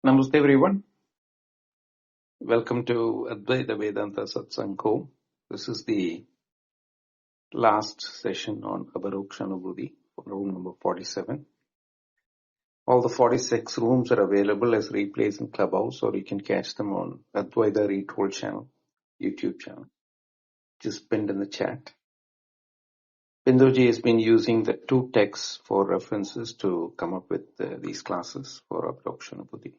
Namaste everyone. Welcome to Advaita Vedanta Satsang. This is the last session on Aparokshanubhuti, room number 47. All the 46 rooms are available as replays in Clubhouse, or you can catch them on Advaita Retold channel, YouTube channel. Just pinned in the chat. Binduji has been using the two texts for references to come up with these classes for Aparokshanubhuti.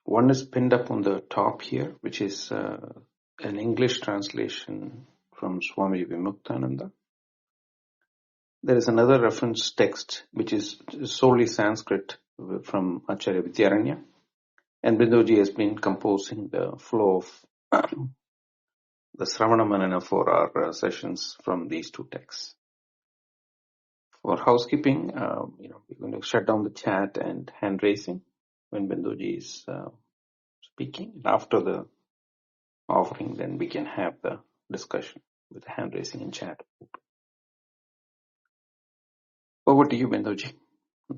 One is pinned up on the top here, which is an English translation from Swami Vimuktananda. There is another reference text which is solely Sanskrit from Acharya Vidyaranya, and Binduji has been composing the flow of the Sravana Manana for our sessions from these two texts. For housekeeping, we're going to shut down the chat and hand raising when Binduji is speaking. After the offering, then we can have the discussion with the hand raising and chat. Over to you, Binduji.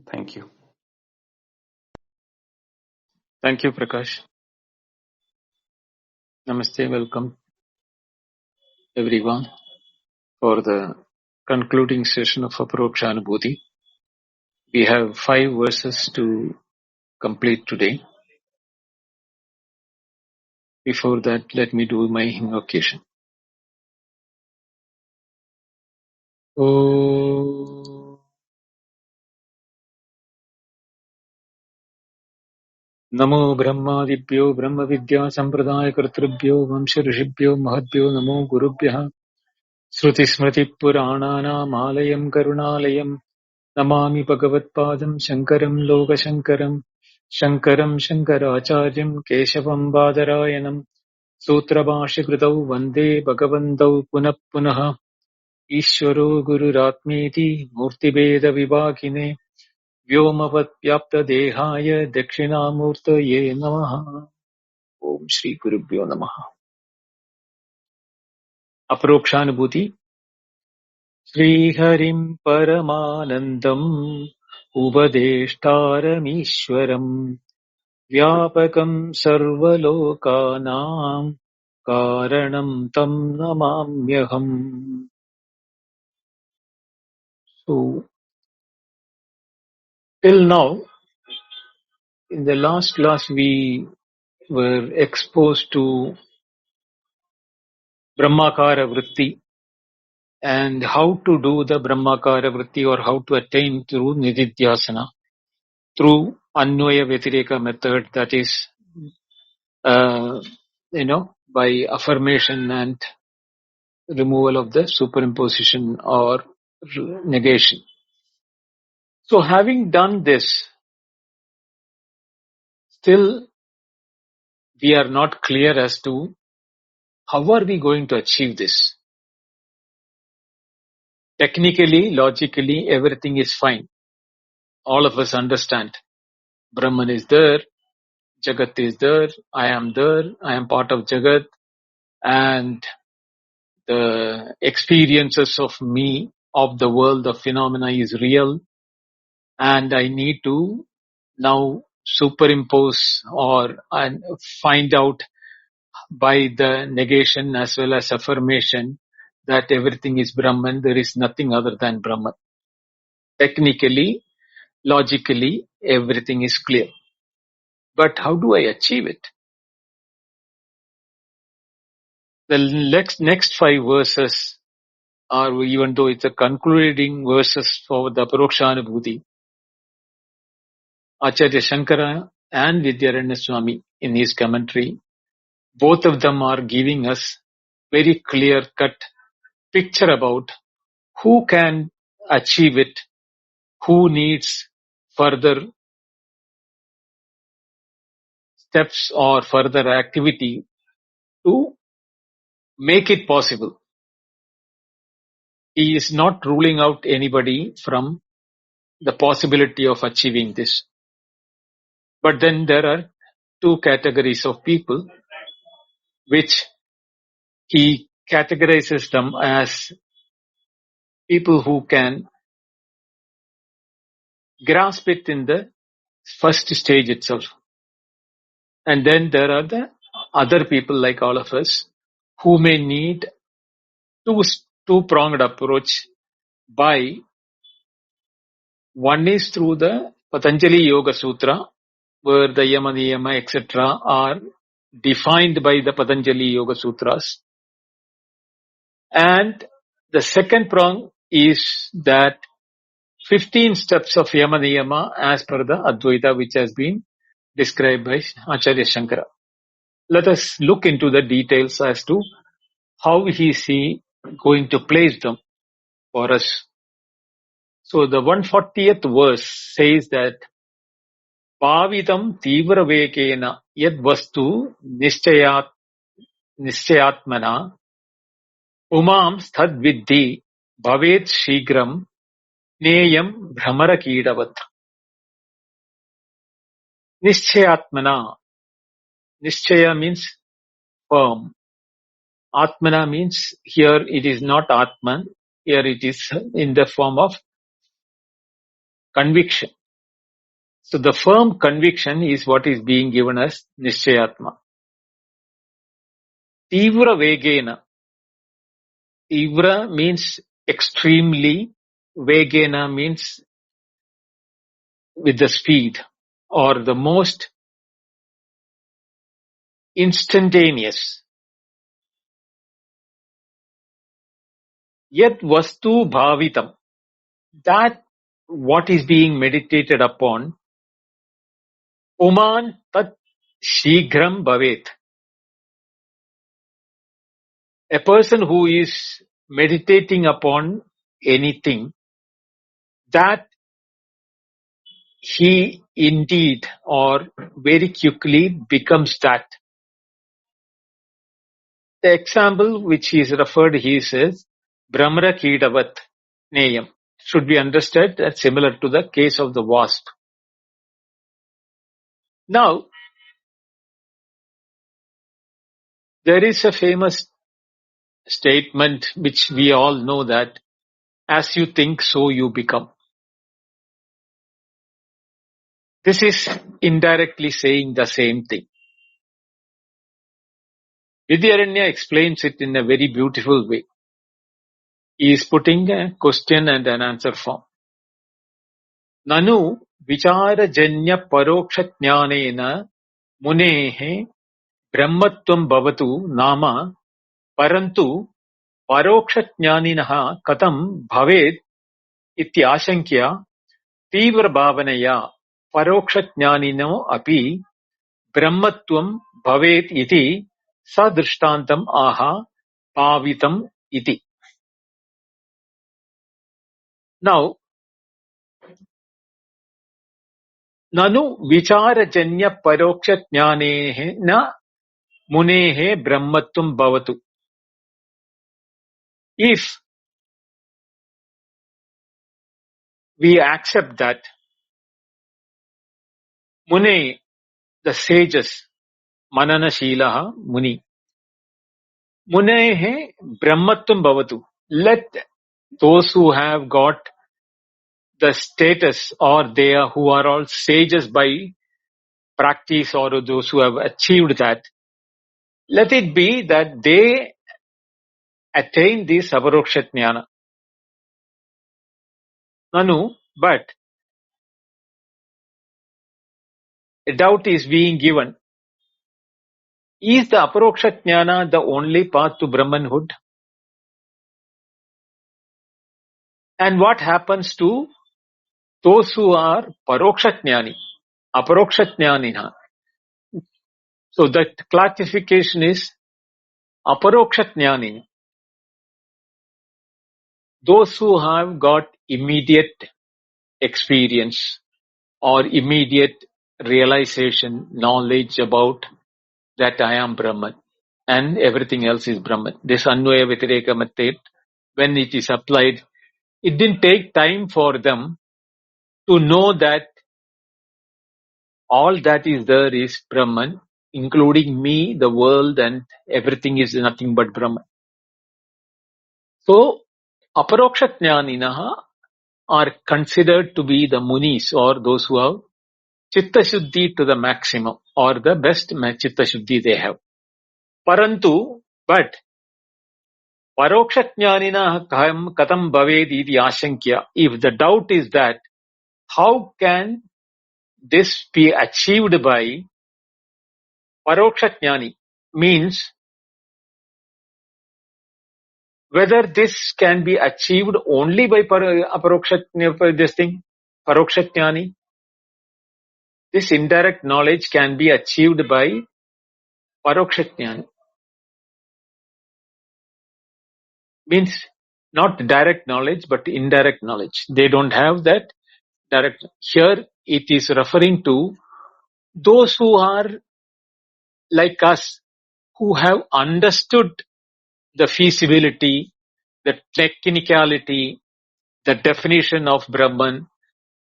Thank you. Thank you, Prakash. Namaste, welcome everyone for the concluding session of Aparokshanubhuti. We have 5 verses to complete today. Before that, let me do my invocation. Oh, Namo Brahmadibhyo Brahma Vidya Sampradaya Kartribhyo Vamsha Rishibhyo Mahadbhyo Namo Gurubhyaha Shruti Smriti Purananam Alayam Karunalayam Namami Bhagavatpadam Shankaram Lokashankaram Shankaram Shankaracharyam Keshavam Badarayanam Sutrabhashikritau Vande Bhagavantau Punah Punah Ishvaro Gururatmeti Murtibeda Vibhagine Vyomavat Vyapta Dehaya Dakshinamurtaye Namaha. Om Shri Gurubhyo Namaha. Aparokshanubhuti. Sri Harim Paramanandam Ubadeshtaramishwaram Vyapakam Sarvalokanam Karanam Tam Namamyaham. So, till now, in the last class we were exposed to Brahmakara Vritti and how to do the Brahmakara Vritti, or how to attain through Nididhyasana, through Anvaya Vyatireka method, that is, by affirmation and removal of the superimposition or negation. So having done this, still we are not clear as to how are we going to achieve this. Technically, logically, everything is fine. All of us understand. Brahman is there, Jagat is there, I am part of Jagat, and the experiences of me, of the world, of phenomena is real, and I need to now superimpose or find out by the negation as well as affirmation that everything is Brahman, there is nothing other than Brahman. Technically, logically, everything is clear. But how do I achieve it? The next 5 verses are, even though it's a concluding verses for the Aparokshanubhuti, Acharya Shankara and Vidyaranya Swami in his commentary, both of them are giving us very clear-cut picture about who can achieve it, who needs further steps or further activity to make it possible. He is not ruling out anybody from the possibility of achieving this. But then there are 2 categories of people which he categorizes them as people who can grasp it in the first stage itself. And then there are the other people like all of us who may need two-pronged approach by one is through the Patanjali Yoga Sutra, where the Yama, Niyama, etc. are defined by the Patanjali Yoga Sutras. And the second prong is that 15 steps of Yama, Niyama as per the Advaita, which has been described by Acharya Shankara. Let us look into the details as to how is he going to place them for us. So the 140th verse says that Pavitam Tivra Vekena Yad Vastu Nischayatmana Umam Stad Vidhi Bhavet Shigram Neyam Bhramara Kidavat. Nischayatmana. Nischaya means firm. Atmana means here it is not Atman. Here it is in the form of conviction. So the firm conviction is what is being given as Nischayatma. Tivra Vegena. Tivra means extremely. Vegena means with the speed or the most instantaneous. Yat vastu bhavitam. That what is being meditated upon. Uman tat shigram bhavet. A person who is meditating upon anything, that he indeed or very quickly becomes that. The example which he is referred, he says, Brahmara Kidavat Neyam. Should be understood as similar to the case of the wasp. Now, there is a famous statement which we all know that as you think, so you become. This is indirectly saying the same thing. Vidyaranya explains it in a very beautiful way. He is putting a question and an answer form. Nanu vicharajanya parokshatnyanena munehe brahmatvam bhavatu nama parantu parokshatnyaninaha katam bhavet iti ashankya tīvra bhavanaya parokshatnyanino api brahmatvam bhavet iti sadrishtantam aha pavitam iti. Now, Nanu vicharajanya parokshatnyanehe na munehe brahmatvam bhavatu. If we accept that Mune, the sages, Manana Shilaha, Muni, Munehe brahmatvam bhavatu. Let those who have got the status or they are who are all sages by practice or those who have achieved that, let it be that they attain this aparokshatnyana. Nanu, but a doubt is being given. Is the aparokshatnyana the only path to Brahmanhood? And what happens to those who are parokshatnyani, aparokshatnyanina? So that classification is aparokshatnyanina. Those who have got immediate experience or immediate realization, knowledge about that I am Brahman and everything else is Brahman. This Anvaya Vyatireka method, when it is applied, it didn't take time for them to know that all that is there is Brahman, including me, the world, and everything is nothing but Brahman. So, Aparokshatnyaninaha are considered to be the munis or those who have Chitta Shuddhi to the maximum or the best Chitta Shuddhi they have. Parantu, but Parokshajnanina katam bhaved iti ashankya. If the doubt is that, how can this be achieved by Parokshajnani? Means whether this can be achieved only by Parokshajnani. This indirect knowledge can be achieved by Parokshajnani. Means not direct knowledge, but indirect knowledge. They don't have that direct. Here it is referring to those who are like us, who have understood the feasibility, the technicality, the definition of Brahman,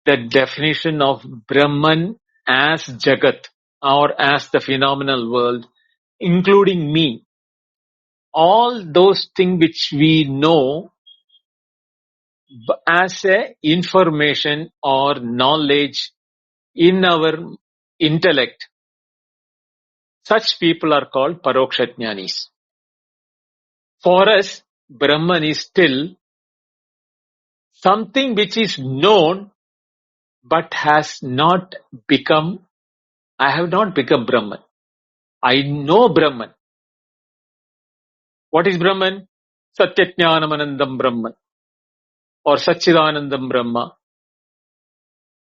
the definition of Brahman as Jagat or as the phenomenal world, including me. All those things which we know as a information or knowledge in our intellect, such people are called Parokshajnanis. For us, Brahman is still something which is known but has not become, I have not become Brahman. I know Brahman. What is Brahman? Satyajnanamanandam Brahman or Satchidanandam Brahma,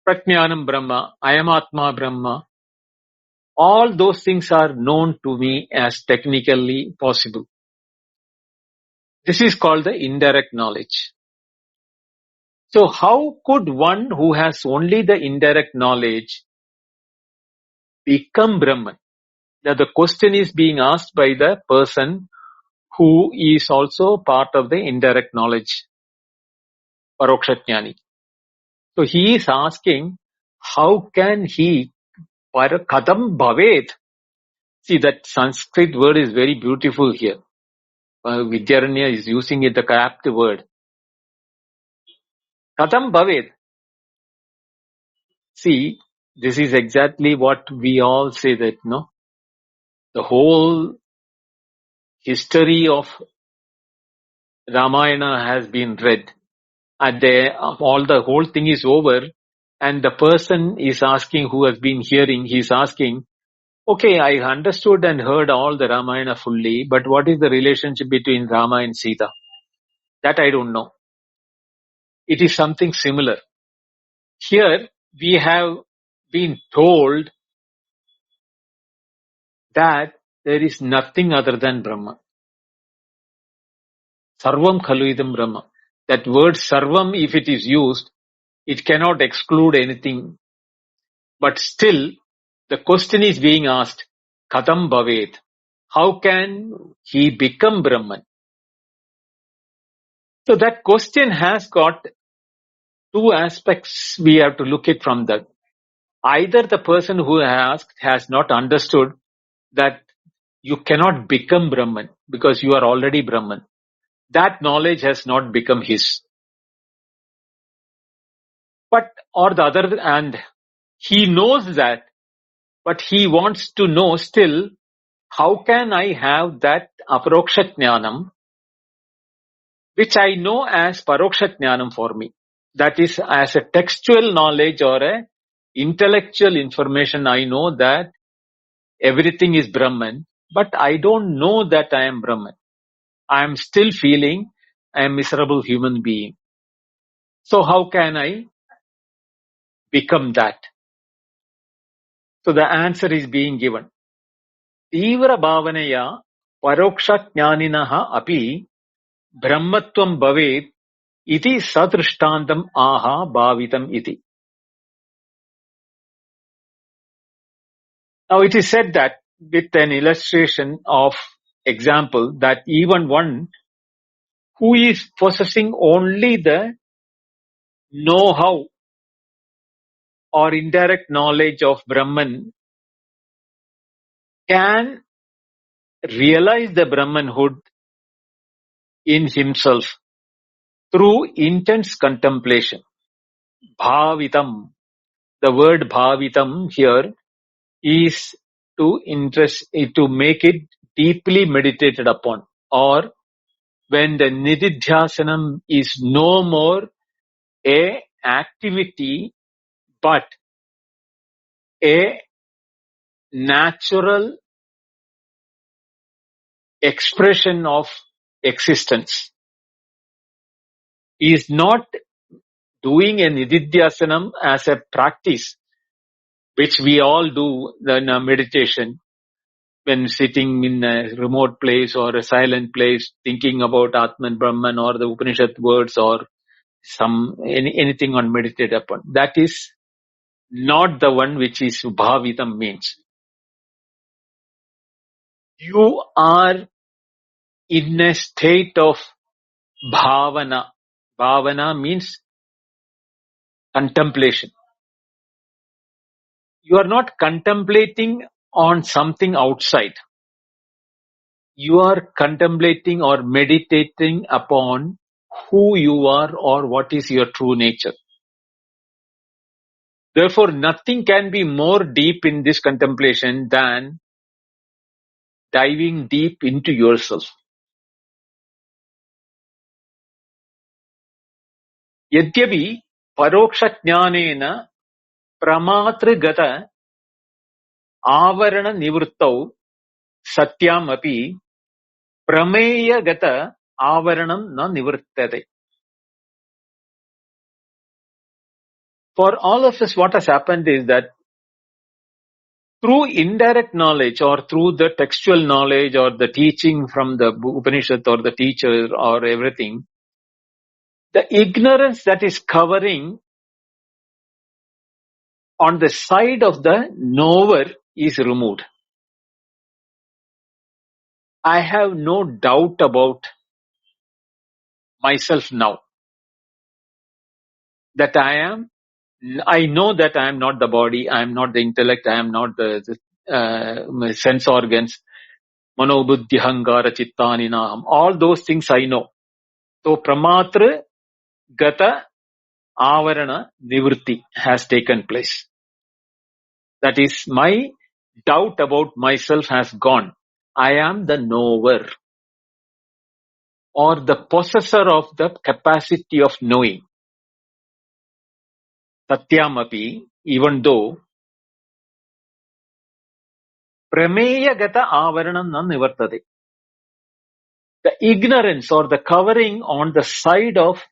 Prajnanam Brahma, I am Atma Brahma. All those things are known to me as technically possible. This is called the indirect knowledge. So how could one who has only the indirect knowledge become Brahman? Now the question is being asked by the person who is also part of the indirect knowledge, Parokshajnani. So he is asking, how can he, Kadam Bhaved? See, that Sanskrit word is very beautiful here. Vidyaranya is using it, the apt word. Kadam Bhaved. See, this is exactly what we all say that, no? The whole history of Ramayana has been read. And the whole thing is over, and the person is asking, who has been hearing, he is asking, okay, I understood and heard all the Ramayana fully, but what is the relationship between Rama and Sita? That I don't know. It is something similar. Here we have been told that there is nothing other than Brahma. Sarvam khalu idam Brahma. That word sarvam, if it is used, it cannot exclude anything. But still, the question is being asked, Kadam Bhaved. How can he become Brahman? So that question has got two aspects we have to look at from that. Either the person who asked has not understood that you cannot become Brahman because you are already Brahman. That knowledge has not become his. But, or the other, and he knows that, but he wants to know still, how can I have that Aparoksha which I know as Paroksha for me? That is as a textual knowledge or a intellectual information. I know that everything is Brahman, but I don't know that I am Brahman. I am still feeling I am a miserable human being. So how can I become that? So the answer is being given. Tivra bhavanaya paroksha jnaninaha api brahmatvam bhavet iti sadrishtantam aha bhavitam iti. Now it is said that with an illustration of example that even one who is possessing only the know-how or indirect knowledge of Brahman can realize the Brahmanhood in himself through intense contemplation. Bhavitam. the word bhavitam here is to make it deeply meditated upon, or when the nididhyasanam is no more a activity but a natural expression of existence. He is not doing a nididhyasanam as a practice, which we all do in a meditation when sitting in a remote place or a silent place, thinking about Atman Brahman or the Upanishad words or anything on meditate upon. That is not the one which is bhavitam means. You are in a state of bhavana. Bhavana means contemplation. You are not contemplating on something outside. You are contemplating or meditating upon who you are or what is your true nature. Therefore, nothing can be more deep in this contemplation than diving deep into yourself. यद्यपि परोक्षज्ञानेन प्रमातृगत आवरणनिवृत्तौ सत्यामपि प्रमेयगत avaranam na nivartate. For all of us, what has happened is that through indirect knowledge or through the textual knowledge or the teaching from the Upanishad or the teacher or everything, the ignorance that is covering on the side of the knower is removed. I have no doubt about myself now. That I know that I am not the body, I am not the intellect, I am not the sense organs, mano buddhi hangara chittani naham. All those things I know. So pramatra gata avarana nivritti has taken place. That is, my doubt about myself has gone. I am the knower or the possessor of the capacity of knowing. Satyamapi, even though prameya gata avaranam na nivartate. The ignorance or the covering on the side of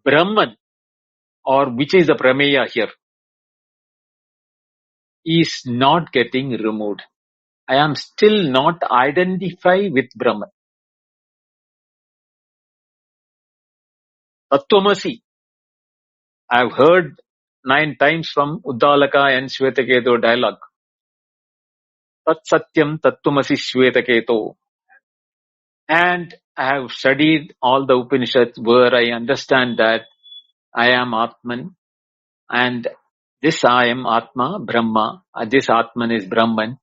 Brahman, or which is the prameya here, is not getting removed. I am still not identified with Brahman. Tattvamasi. I have heard 9 times from Uddalaka and Shvetaketu dialogue. Tat Satyam Tattvamasi Shvetaketu. And I have studied all the Upanishads where I understand that I am Atman and this I am Atma, Brahma, this Atman is Brahman.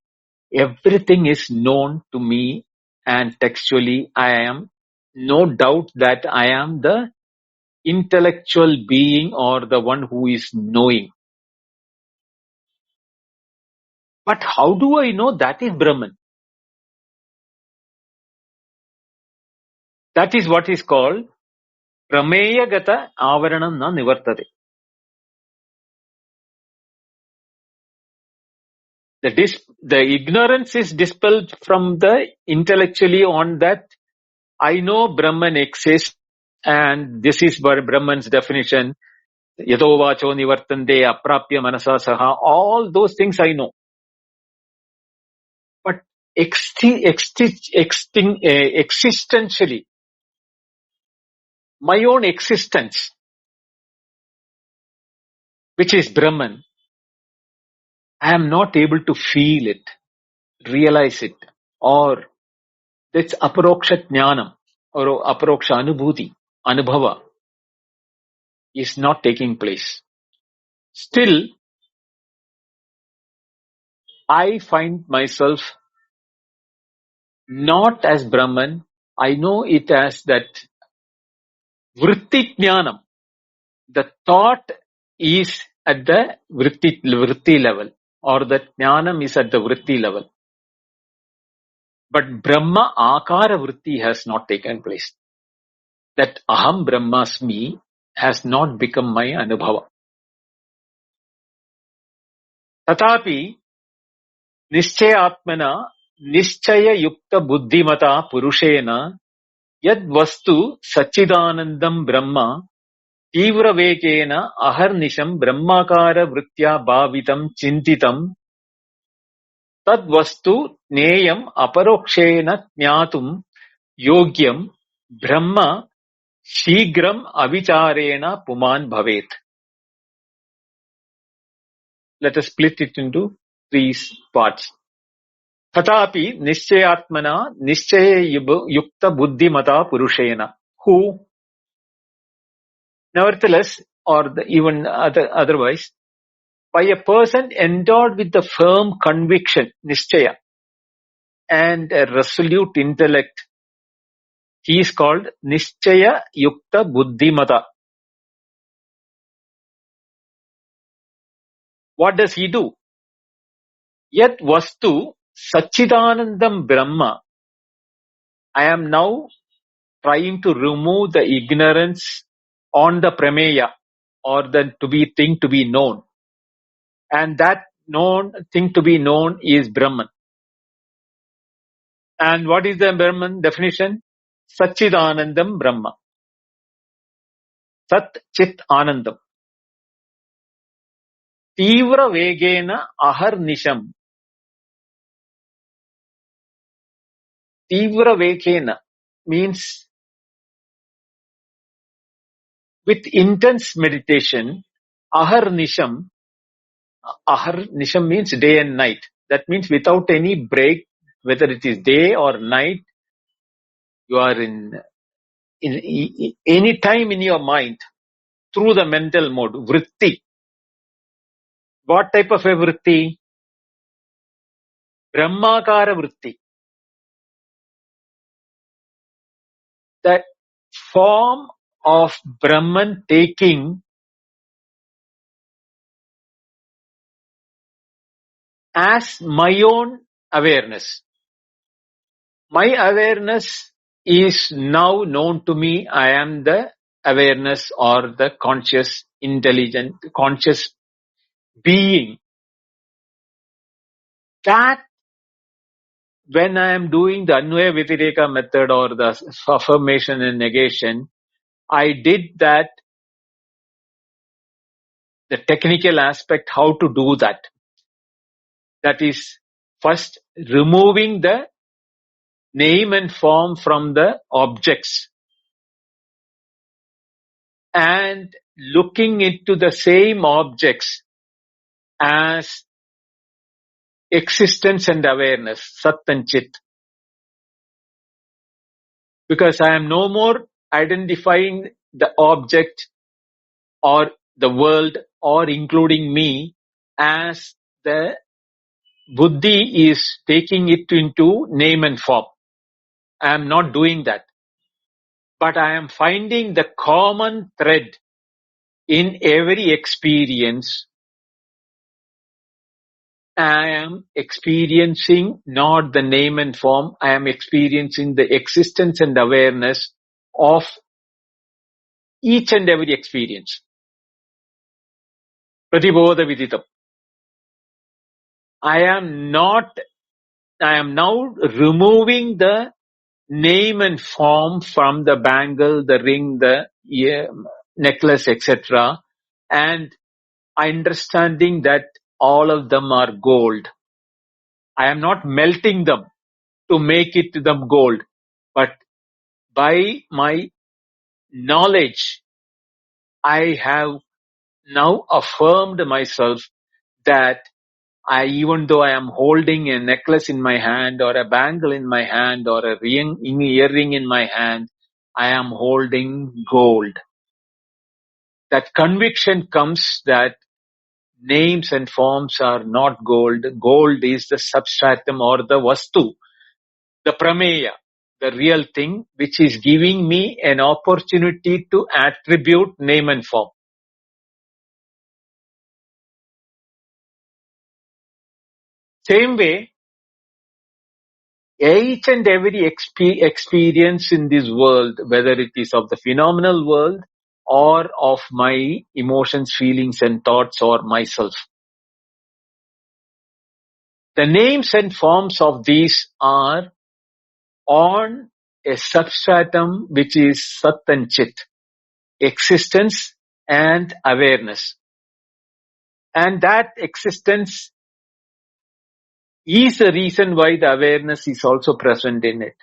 Everything is known to me and textually I am no doubt that I am the intellectual being or the one who is knowing. But how do I know that is Brahman? That is what is called prameya gata avaranam na nivartate. The ignorance is dispelled from the intellectually on that I know Brahman exists and this is Brahman's definition. Yato vacho nivartante aprapya manasa saha. All those things I know. But existentially, my own existence, which is Brahman, I am not able to feel it, realize it, or that's Aparokshanubhuti or Aparokshanubhuti, Anubhava, is not taking place. Still, I find myself not as Brahman. I know it as that vritti jnanam. The thought is at the vritti level, or the jnanam is at the vritti level. But Brahma Akara Vritti has not taken place. That Aham Brahmasmi has not become my Anubhava. Tatapi Nischayatmana Nischaya Yukta Buddhimata Purushena Yad Vastu Sachidanandam Brahma Tivra Vekena Aharnisham Brahmakara Vritya Bhavitam Chintitam Tad Vastu Neyam Aparokshena Jnatum Yogyam Brahma Shigram Avicharena Puman Bhavet. Let us split it into three parts. Tatapi Nischayatmana Nischaya Yukta Buddhimata Purushena. Who, nevertheless, or even otherwise, by a person endowed with the firm conviction, Nischaya, and a resolute intellect, he is called Nischaya Yukta Buddhimata. What does he do? Yat Vastu Sachidanandam Brahma. I am now trying to remove the ignorance on the prameya, or the thing to be known. And that thing to be known is Brahman. And what is the Brahman definition? Sachidanandam Brahma. Sat Chit Anandam. Tivra Vegena Aharnisham. Tivra Vegena means with intense meditation. Aharnisham. Aharnisham means day and night. That means without any break, whether it is day or night, you are in any time in your mind through the mental mode. Vritti. What type of a vritti? Brahmakara vritti. That form of Brahman taking as my own awareness. My awareness is now known to me. I am the awareness, or the conscious, intelligent, conscious being. That when I am doing the Anvaya Vyatireka method, or the affirmation and negation, I did that, the technical aspect, how to do that. That is first removing the name and form from the objects and looking into the same objects as existence and awareness, Sat and Chit. Because I am no more identifying the object or the world or including me as the Buddhi is taking it into name and form. I am not doing that. But I am finding the common thread in every experience. I am experiencing not the name and form, I am experiencing the existence and awareness of each and every experience. Pratibodha Viditam. I am now removing the name and form from the bangle, the ring, the necklace, etc. and understanding that all of them are gold. I am not melting them to make it them gold, but by my knowledge, I have now affirmed myself that even though I am holding a necklace in my hand, or a bangle in my hand, or a earring in my hand, I am holding gold. That conviction comes that names and forms are not gold. Gold is the substratum, or the vastu, the prameya, the real thing, which is giving me an opportunity to attribute name and form. Same way, each and every experience in this world, whether it is of the phenomenal world or of my emotions, feelings and thoughts or myself, the names and forms of these are on a substratum which is Sat and Chit, existence and awareness. And that existence is the reason why the awareness is also present in it.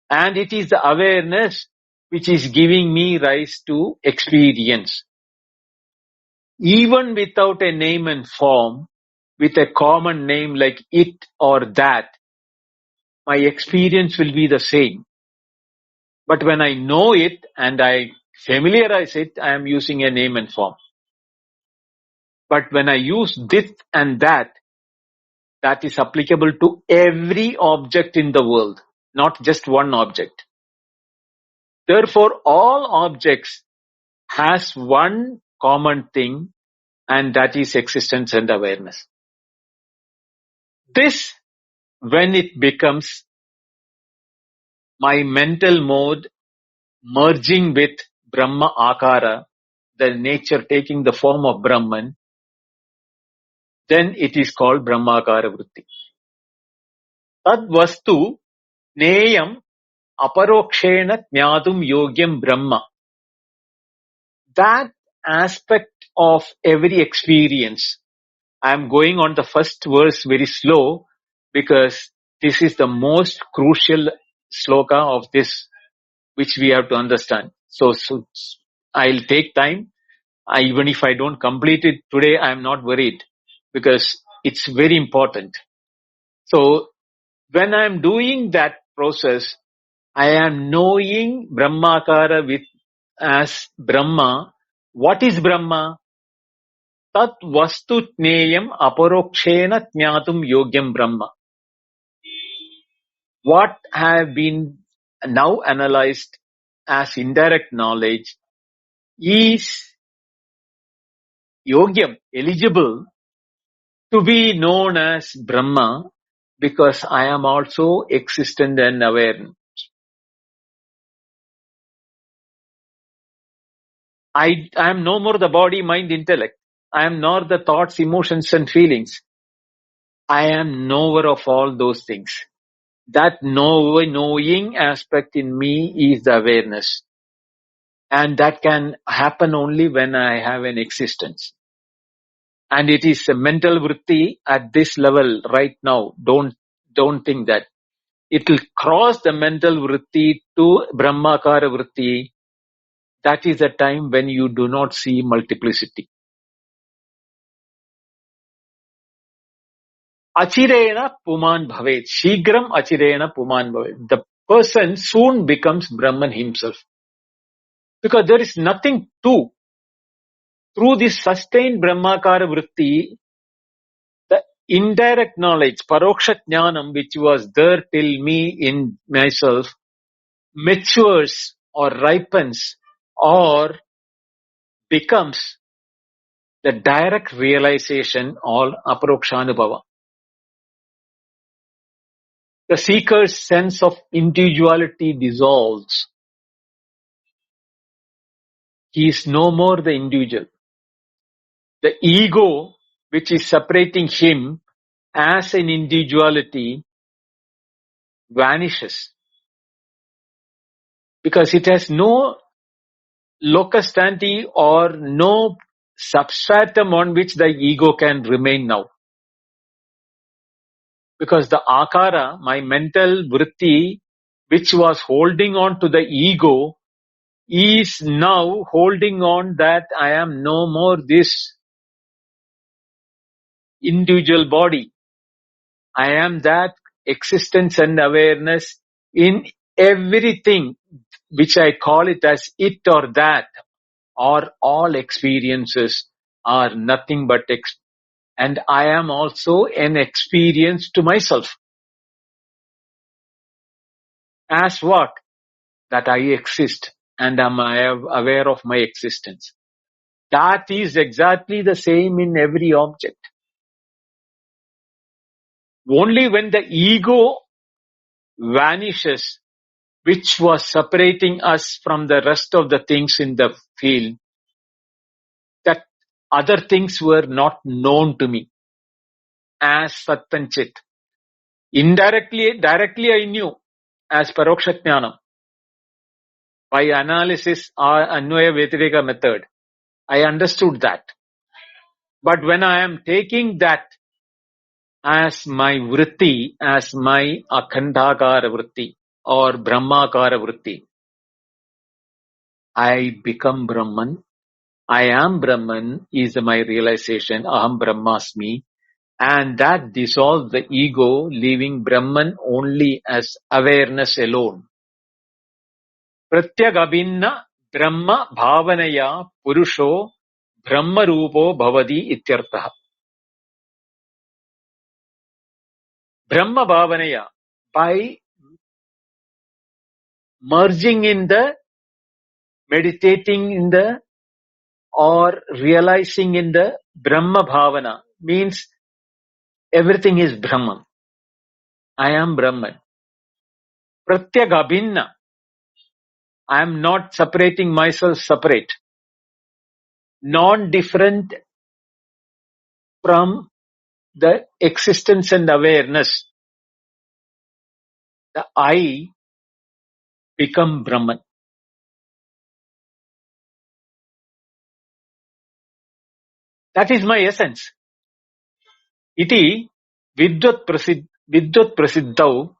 And it is the awareness which is giving me rise to experience. Even without a name and form, with a common name like it or that, my experience will be the same. But when I know it and I familiarize it, I am using a name and form. But when I use this and that is applicable to every object in the world, not just one object. Therefore, all objects has one common thing, and that is existence and awareness. This, when it becomes my mental mode merging with Brahma Akara, the nature taking the form of Brahman, then it is called Brahmakara Vritti. Tad vastu neyam aparokshena jnatum yogyam Brahma. That aspect of every experience, I am going on the first verse very slow because this is the most crucial sloka of this which we have to understand. So I'll take time. Even if I don't complete it today, I am not worried because it's very important. So when I am doing that process, I am knowing Brahmakara with as Brahma. What is Brahma? Tat vastu jneyam aparokshena jnatum yogyam Brahma. What have been now analyzed as indirect knowledge is yogyam, eligible to be known as Brahma because I am also existent and aware. I am no more the body, mind, intellect. I am nor the thoughts, emotions and feelings. I am knower of all those things. That knowing aspect in me is the awareness. And that can happen only when I have an existence. And it is a mental vritti at this level right now. Don't think that. It will cross the mental vritti to Brahmakara vritti. That is a time when you do not see multiplicity. Achirena puman bhavet. Shigram achirena puman bhavet. The person soon becomes Brahman himself. Because there is nothing to. Through this sustained Brahmakara vritti, the indirect knowledge, Paroksha Jnanam, which was there till me in myself, matures or ripens or becomes the direct realization or Aparokshanubhava. The seeker's sense of individuality dissolves. He is no more the individual. The ego, which is separating him as an individuality, vanishes. Because it has no locus standi or no substratum on which the ego can remain now. Because the akara, my mental vritti, which was holding on to the ego, is now holding on that I am no more this individual body. I am that existence and awareness in everything, which I call it as it or that, or all experiences are nothing but and I am also an experience to myself. As what? That I exist and am aware of my existence. That is exactly the same in every object. Only when the ego vanishes, which was separating us from the rest of the things in the field, that other things were not known to me as Sat and Chit. Directly I knew as Aparokshanubhuti by analysis or Anvaya Vyatireka method. I understood that. But when I am taking that as my vritti, as my akhandakara vritti or brahmakara vritti, I become Brahman. I am Brahman is my realization, Aham Brahmasmi, and that dissolves the ego, leaving Brahman only as awareness alone. Pratyagabhinna Brahma Bhavanaya Purusho Brahma Rupo Bhavadi Ityartha. Brahma Bhavanaya, by merging in the, meditating in the, or realizing in the Brahma Bhavana, means everything is Brahman. I am Brahman. Pratyagabhinna, I am not separating myself separate. Non-different from the existence and awareness. The I become Brahman. That is my essence. Iti vidyat prasiddhau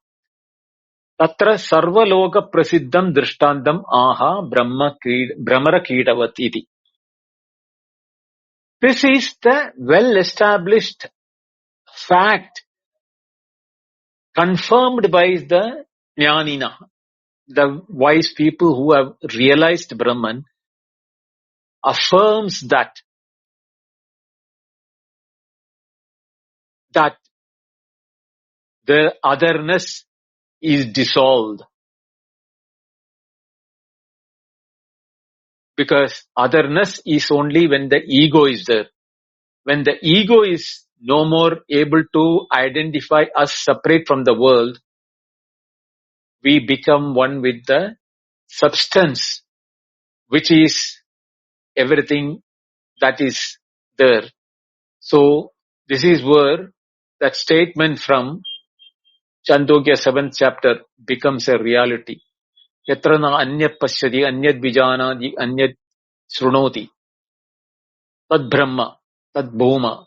tatra sarvaloka prasiddham drishtandam aha brahmara kidavat iti. This is the well-established fact confirmed by the jnanina, the wise people who have realized Brahman, affirms that the otherness is dissolved. Because otherness is only when the ego is there. When the ego is no more able to identify us separate from the world, we become one with the substance, which is everything that is there. So, this is where that statement from Chandogya 7th chapter becomes a reality. Yatra na anyat pashyati, anyat vijanadi, anyat shrunoti. Tad brahma, tad bhuma,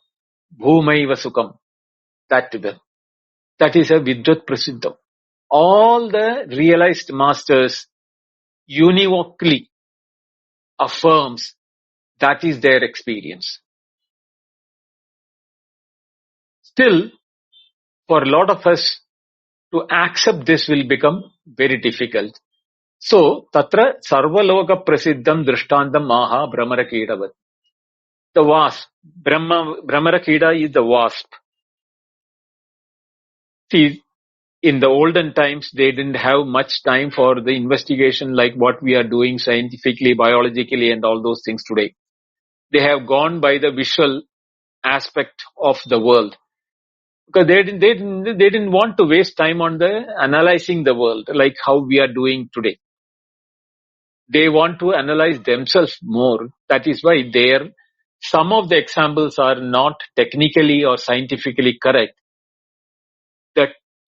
bhumaiva sukam. That is a vidyat prasiddha. All the realized masters univocally affirms that is their experience. Still, for a lot of us to accept this will become very difficult. So, tatra sarvaloka prasiddham drishtandam maha brahmarakhidavat. The wasp, Brahmarakhida is the wasp. See, in the olden times, they didn't have much time for the investigation like what we are doing scientifically, biologically, and all those things today. They have gone by the visual aspect of the world. Because they didn't want to waste time on the analyzing the world like how we are doing today. They want to analyze themselves more. That is why some of the examples are not technically or scientifically correct. That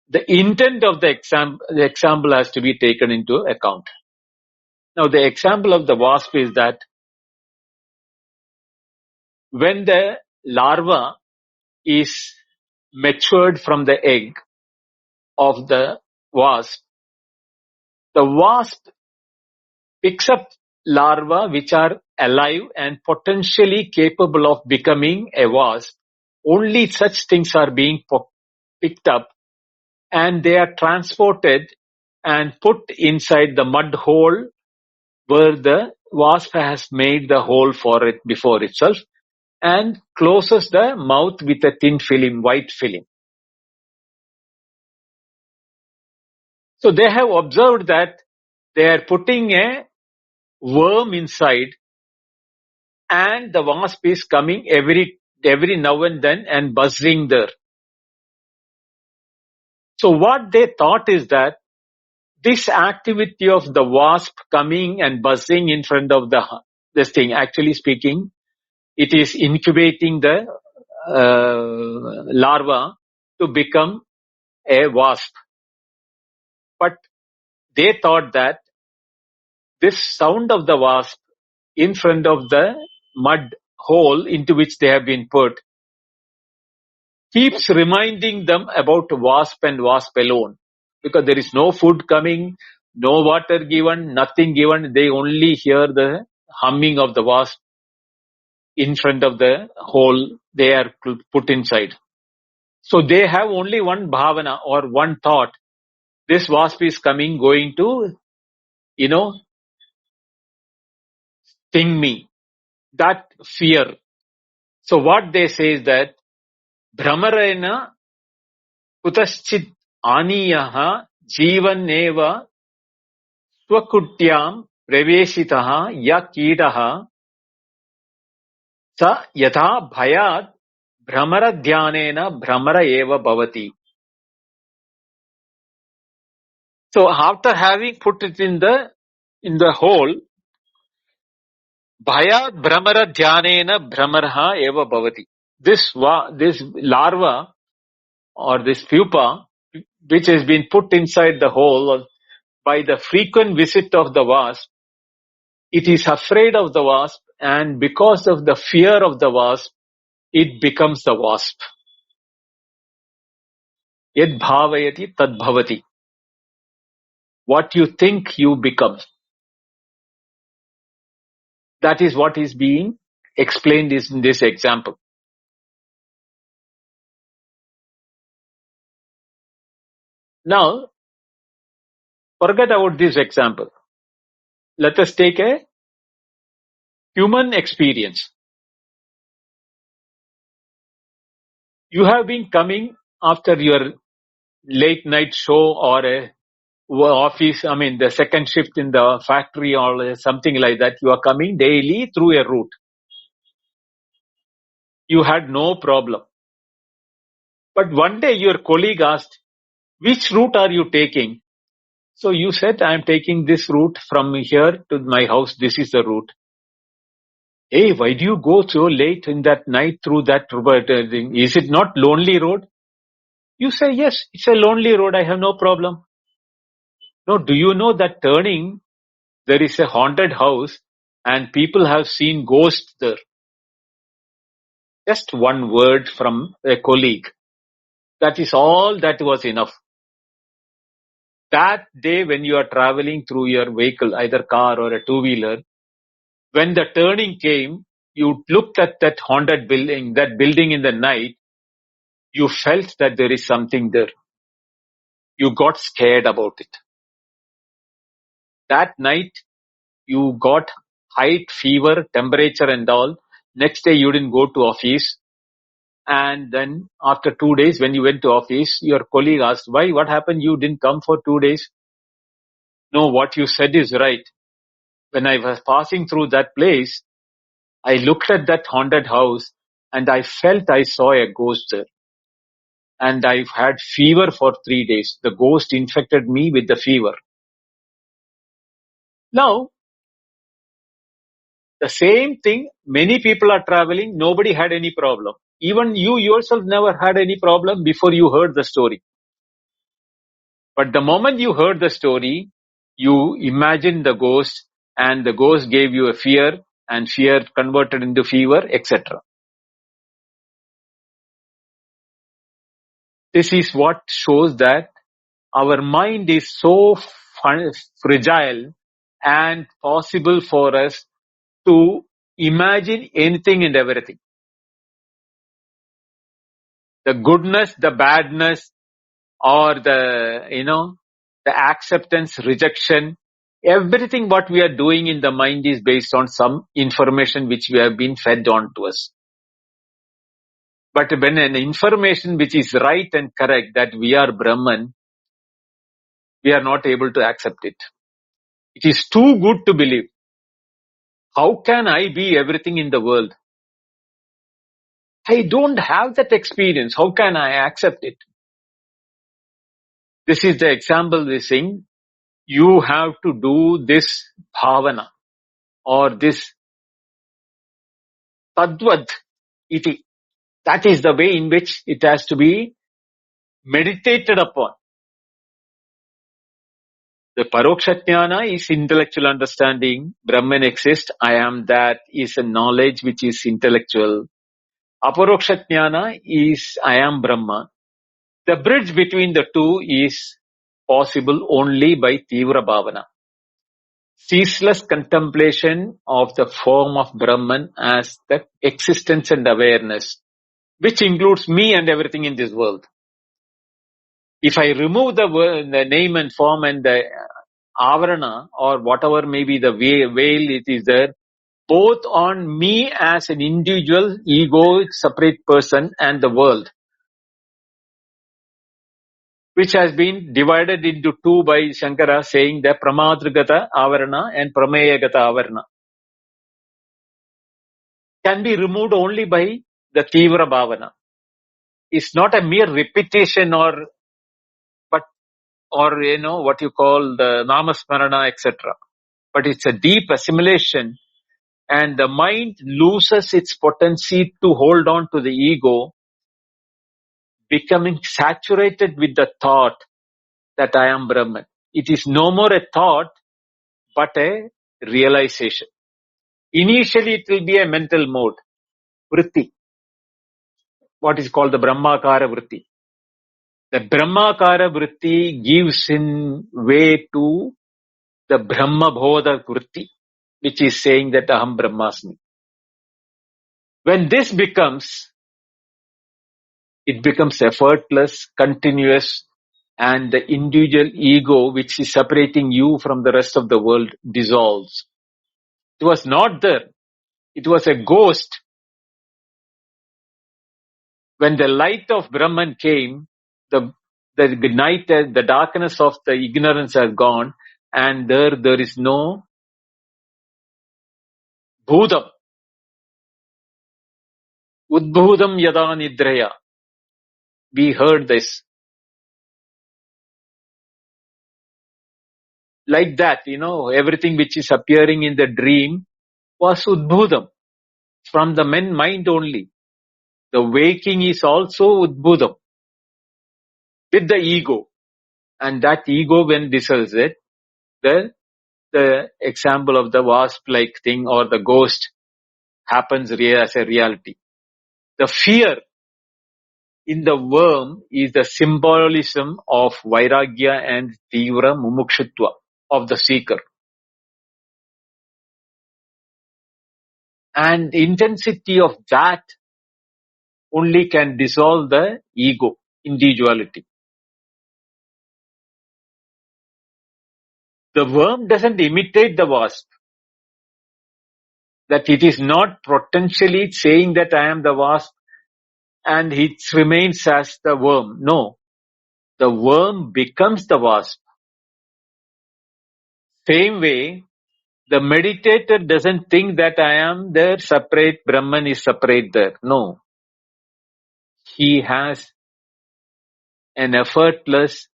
the intent of the example has to be taken into account. Now, the example of the wasp is that when the larva is matured from the egg of the wasp picks up larvae which are alive and potentially capable of becoming a wasp. Only such things are being picked up and they are transported and put inside the mud hole where the wasp has made the hole for it before itself and closes the mouth with a thin film, white film. So they have observed that they are putting a worm inside and the wasp is coming every now and then and buzzing there. So what they thought is that this activity of the wasp coming and buzzing in front of this thing, actually speaking, it is incubating the larva to become a wasp. But they thought that this sound of the wasp in front of the mud hole into which they have been put keeps reminding them about wasp and wasp alone. Because there is no food coming, no water given, nothing given. They only hear the humming of the wasp in front of the hole they are put inside. So they have only one bhavana or one thought. This wasp is coming, going to, sting me. That fear. So what they say is that Brahmarena kutaschit aniyaha jivaneva स्वकुट्याम प्रवेशितः या कीटः स यथा भयात् भ्रमरध्यानेन भ्रमर एव भवति. So after having put it in the hole, bhayat भ्रमरध्यानेन भ्रमरः एव भवति. This larva or this pupa which has been put inside the hole by the frequent visit of the wasp, it is afraid of the wasp, and because of the fear of the wasp, it becomes the wasp. Yad bhavayati tad bhavati. What you think, you become. That is what is being explained in this example. Now, forget about this example. Let us take a human experience. You have been coming after your late night show or a office, the second shift in the factory or something like that. You are coming daily through a route. You had no problem. But one day your colleague asked, which route are you taking? So you said, I am taking this route from here to my house. This is the route. Hey, why do you go so late in that night through that thing? Is it not lonely road? You say, yes, it's a lonely road. I have no problem. No, do you know that turning, there is a haunted house and people have seen ghosts there? Just one word from a colleague. That is all that was enough. That day when you are traveling through your vehicle, either car or a two-wheeler, when the turning came, you looked at that haunted building, that building in the night, you felt that there is something there. You got scared about it. That night, you got height, fever, temperature and all. Next day, you didn't go to office. And then after 2 days, when you went to office, your colleague asked, why? What happened? You didn't come for 2 days? No, what you said is right. When I was passing through that place, I looked at that haunted house and I felt I saw a ghost there. And I've had fever for 3 days. The ghost infected me with the fever. Now, the same thing, many people are traveling, nobody had any problem. Even you yourself never had any problem before you heard the story. But the moment you heard the story, you imagined the ghost and the ghost gave you a fear and fear converted into fever, etc. This is what shows that our mind is so fragile and possible for us to imagine anything and everything. The goodness, the badness, or the acceptance, rejection, everything what we are doing in the mind is based on some information which we have been fed on to us. But when an information which is right and correct, that we are Brahman, we are not able to accept it. It is too good to believe. How can I be everything in the world? I don't have that experience. How can I accept it? This is the example we're saying. You have to do this bhavana or this tadvad iti. That is the way in which it has to be meditated upon. The Aparokshanubhuti is intellectual understanding. Brahman exists. I am that is a knowledge which is intellectual. Aparokshanubhuti is I am Brahman. The bridge between the two is possible only by Tivra Bhavana. Ceaseless contemplation of the form of Brahman as the existence and awareness, which includes me and everything in this world. If I remove the name and form and the avarana or whatever may be the veil it is there, both on me as an individual, ego, separate person and the world, which has been divided into two by Shankara saying the Pramadrigata Avarana and Prameyagata Avarana, can be removed only by the Tivra Bhavana. It's not a mere repetition or what you call the Namasmarana, etc. But it's a deep assimilation, and the mind loses its potency to hold on to the ego, becoming saturated with the thought that I am Brahman. It is no more a thought, but a realization. Initially, it will be a mental mode, vritti, what is called the Brahmakara vritti. The Brahmakara vritti gives in way to the Brahma Bodha vritti, which is saying that Aham Brahmasmi. When this becomes, it becomes effortless, continuous, and the individual ego, which is separating you from the rest of the world, dissolves. It was not there. It was a ghost. When the light of Brahman came, the night, the darkness of the ignorance has gone, and there is no bhudam. Udbhudam yada nidraya. We heard this. Like that, everything which is appearing in the dream was udbhudam. From the mind only. The waking is also udbhudam. With the ego. And that ego, when dissolves it, the example of the wasp-like thing or the ghost happens as a reality. The fear in the worm is the symbolism of vairagya and tivra mumukshutva of the seeker. And the intensity of that only can dissolve the ego, individuality. The worm doesn't imitate the wasp. That it is not potentially saying that I am the wasp and it remains as the worm. No. The worm becomes the wasp. Same way, the meditator doesn't think that I am there separate, Brahman is separate there. No. He has an effortless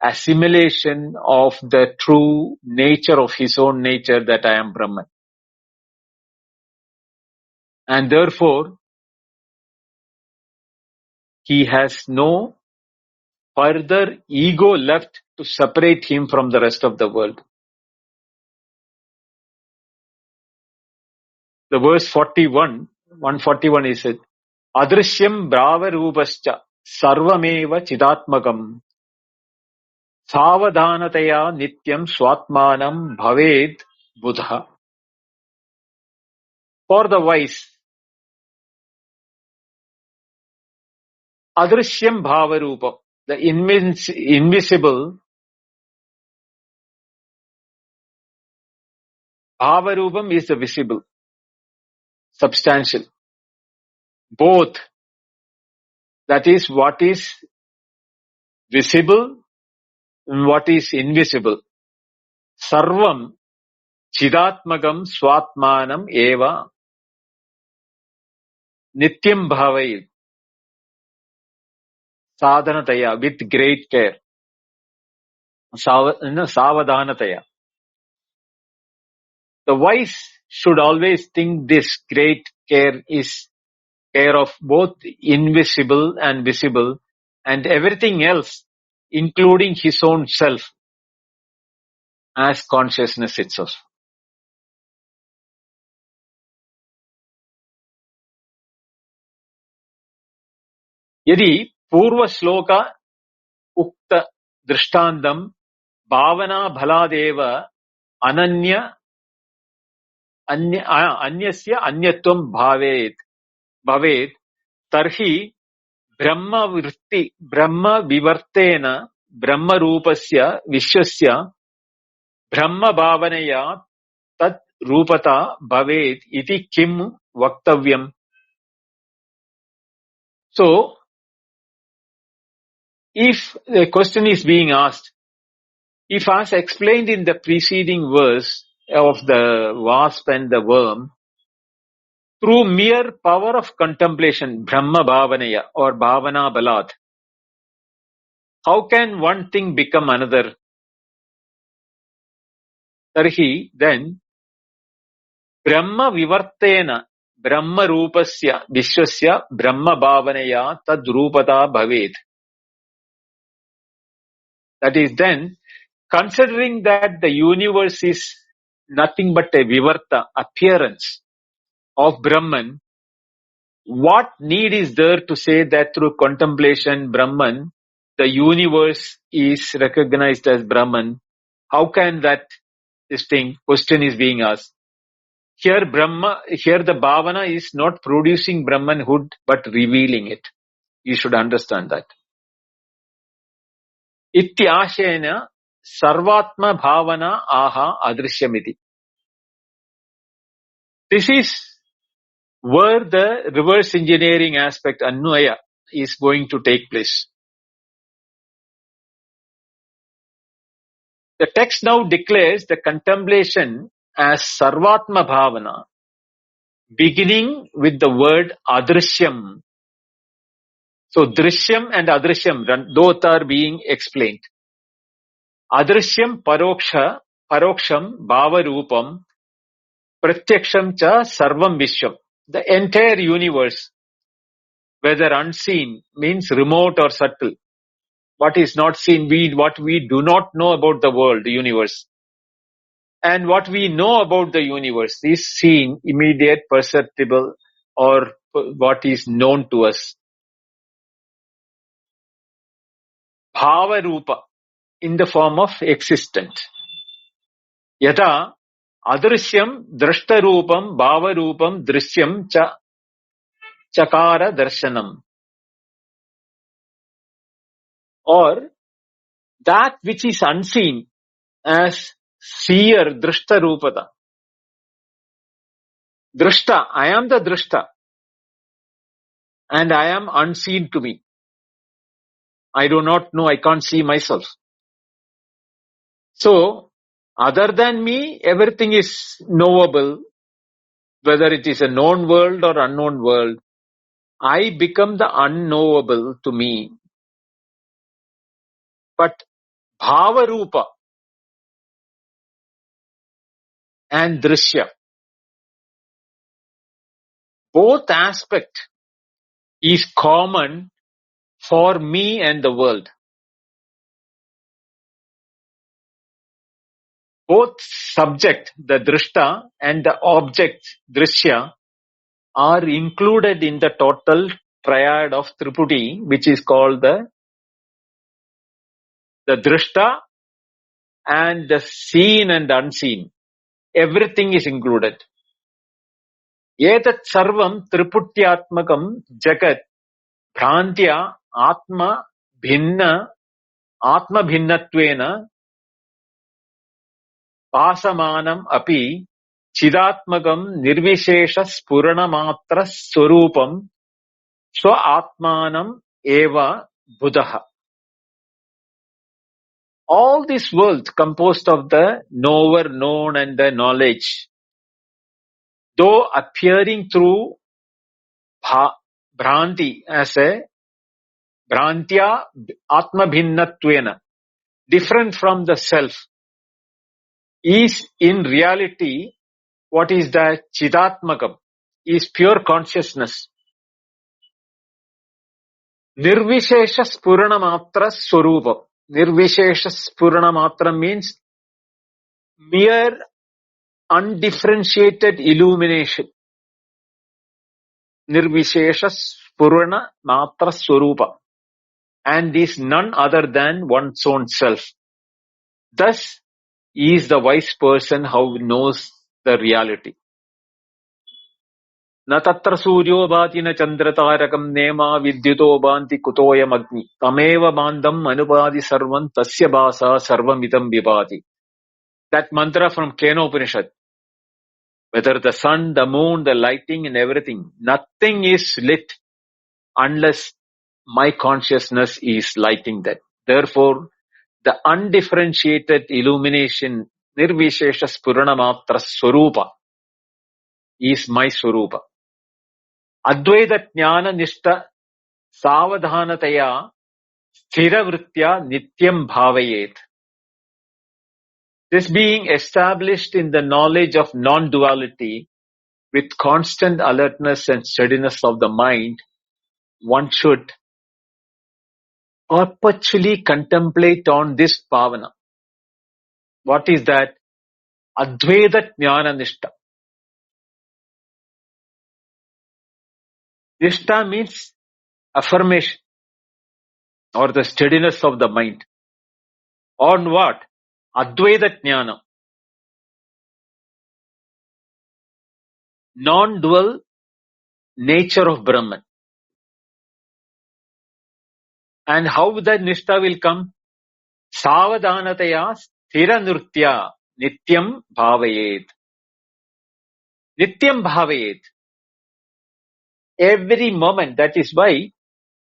assimilation of the true nature of his own nature that I am Brahman. And therefore, he has no further ego left to separate him from the rest of the world. The verse 141 is it. Adrishyam brava-rupascha sarvameva chidatmakam savadhanataya nityam swatmanam bhaved buddha. For the wise, adrishyam bhava-rupa, the invisible, bhava-rupam is the visible, substantial. Both, that is what is visible and what is invisible. Sarvam chidatmakam swatmanam eva nityam bhavayit sadhanataya, with great care. Savadhanataya. The wise should always think this great care is care of both invisible and visible and everything else, including his own self, as consciousness itself. यदि पूर्व श्लोक उक्त दृष्टान्तम भावना भलादेव अनन्य अन्यस्य अन्यत्वं भवेत् तर्हि ब्रह्मविवर्तेन ब्रह्मरूपस्य विश्वस्य ब्रह्मभावनया तत् रूपता भवेत् इति किं वक्तव्यम्? So, if the question is being asked, if as explained in the preceding verse of the wasp and the worm, through mere power of contemplation, Brahma Bhavanaya or Bhavana Balat, how can one thing become another? Tarhi, then, Brahma Vivartena, Brahma Rupasya, Vishwasya, Brahma Bhavanaya, Tad Rupata Bhavet. That is then, considering that the universe is nothing but a Vivarta, appearance of Brahman, what need is there to say that through contemplation, Brahman, the universe is recognized as Brahman? How can that question is being asked? Here the Bhavana is not producing Brahmanhood, but revealing it. You should understand that. Ityashena sarvatma bhavana aha adrishyamiti. This is where the reverse engineering aspect, Anvaya, is going to take place. The text now declares the contemplation as sarvatma bhavana, beginning with the word adrishyam. So drishyam and adrishyam, both are being explained. Adrishyam paroksham bhava rupam pratyaksham cha sarvam vishwam. The entire universe, whether unseen, means remote or subtle. What is not seen, what we do not know about the world, the universe. And what we know about the universe is seen, immediate, perceptible, or what is known to us. Bhava Rupa, in the form of existent. Yada adrishyam drashtarupam bhava rupam drishyam cha chakara darshanam. Or that which is unseen as seer drashtarupata. Drashta, I am the drashta. And I am unseen to me. I do not know, I can't see myself. So, other than me, everything is knowable, whether it is a known world or unknown world. I become the unknowable to me. But Bhava Rupa and Drishya, both aspect is common for me and the world. Both subject, the Drishta, and the object, Drishya, are included in the total triad of Tripudi, which is called the Drishta and the seen and unseen. Everything is included. Etat sarvam triputyatmakam jagat bhrantya atma bhinnatvena pasamanam api chidatmakam nirvishesha spuranamatra swarupam swa-atmanam eva buddha. All this world composed of the knower, known, and the knowledge, though appearing through Bhranti as a Bhrantya Atma Bhinnatvena, different from the self, is in reality what is the Chidatmakam, is pure consciousness. Nirvishesha Spuranamatra Swarupa. Nirvishesha Spuranamatra means mere undifferentiated illumination. Nirvishesha Spuranamatra Swarupa. And is none other than one's own self. Thus is the wise person who knows the reality. Na tatra suryo bhati na chandratarakam nema vidyuto bhanti kutoyam agni tameva bandham anupadi sarvam tasya bhasa sarvamitam vibhati. That mantra from Kenopanishad. Whether the sun, the moon, the lighting and everything, nothing is lit unless my consciousness is lighting that. Therefore, the undifferentiated illumination, nirvishesha spuranamatra swarupa, is my swarupa. Advaita jnana nishta savadhanataya sthira-vrittya nityam bhavayet. This being established in the knowledge of non-duality with constant alertness and steadiness of the mind, one should perpetually contemplate on this bhavana. What is that? Advaita jnana nishta. Nishta means affirmation or the steadiness of the mind. On what? Advaita jnana. Non-dual nature of Brahman. And how that Nishta will come? Savadhanataya sthira-nritya nityam bhavayet. Nityam bhavayet. Every moment. That is why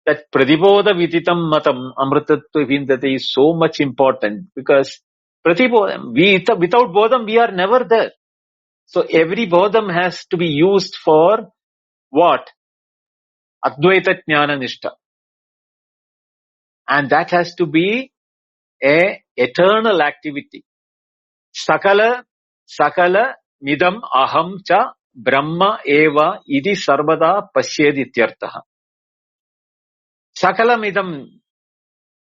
that pratibodha viditam matam amritatva vindate is so much important, because pratibodham, without bodham we are never there. So every bodham has to be used for what? Advaita jnana nishta. And that has to be a eternal activity. Sakala midam aham cha brahma eva idi sarvada pashyed ityartaha. Sakala midam,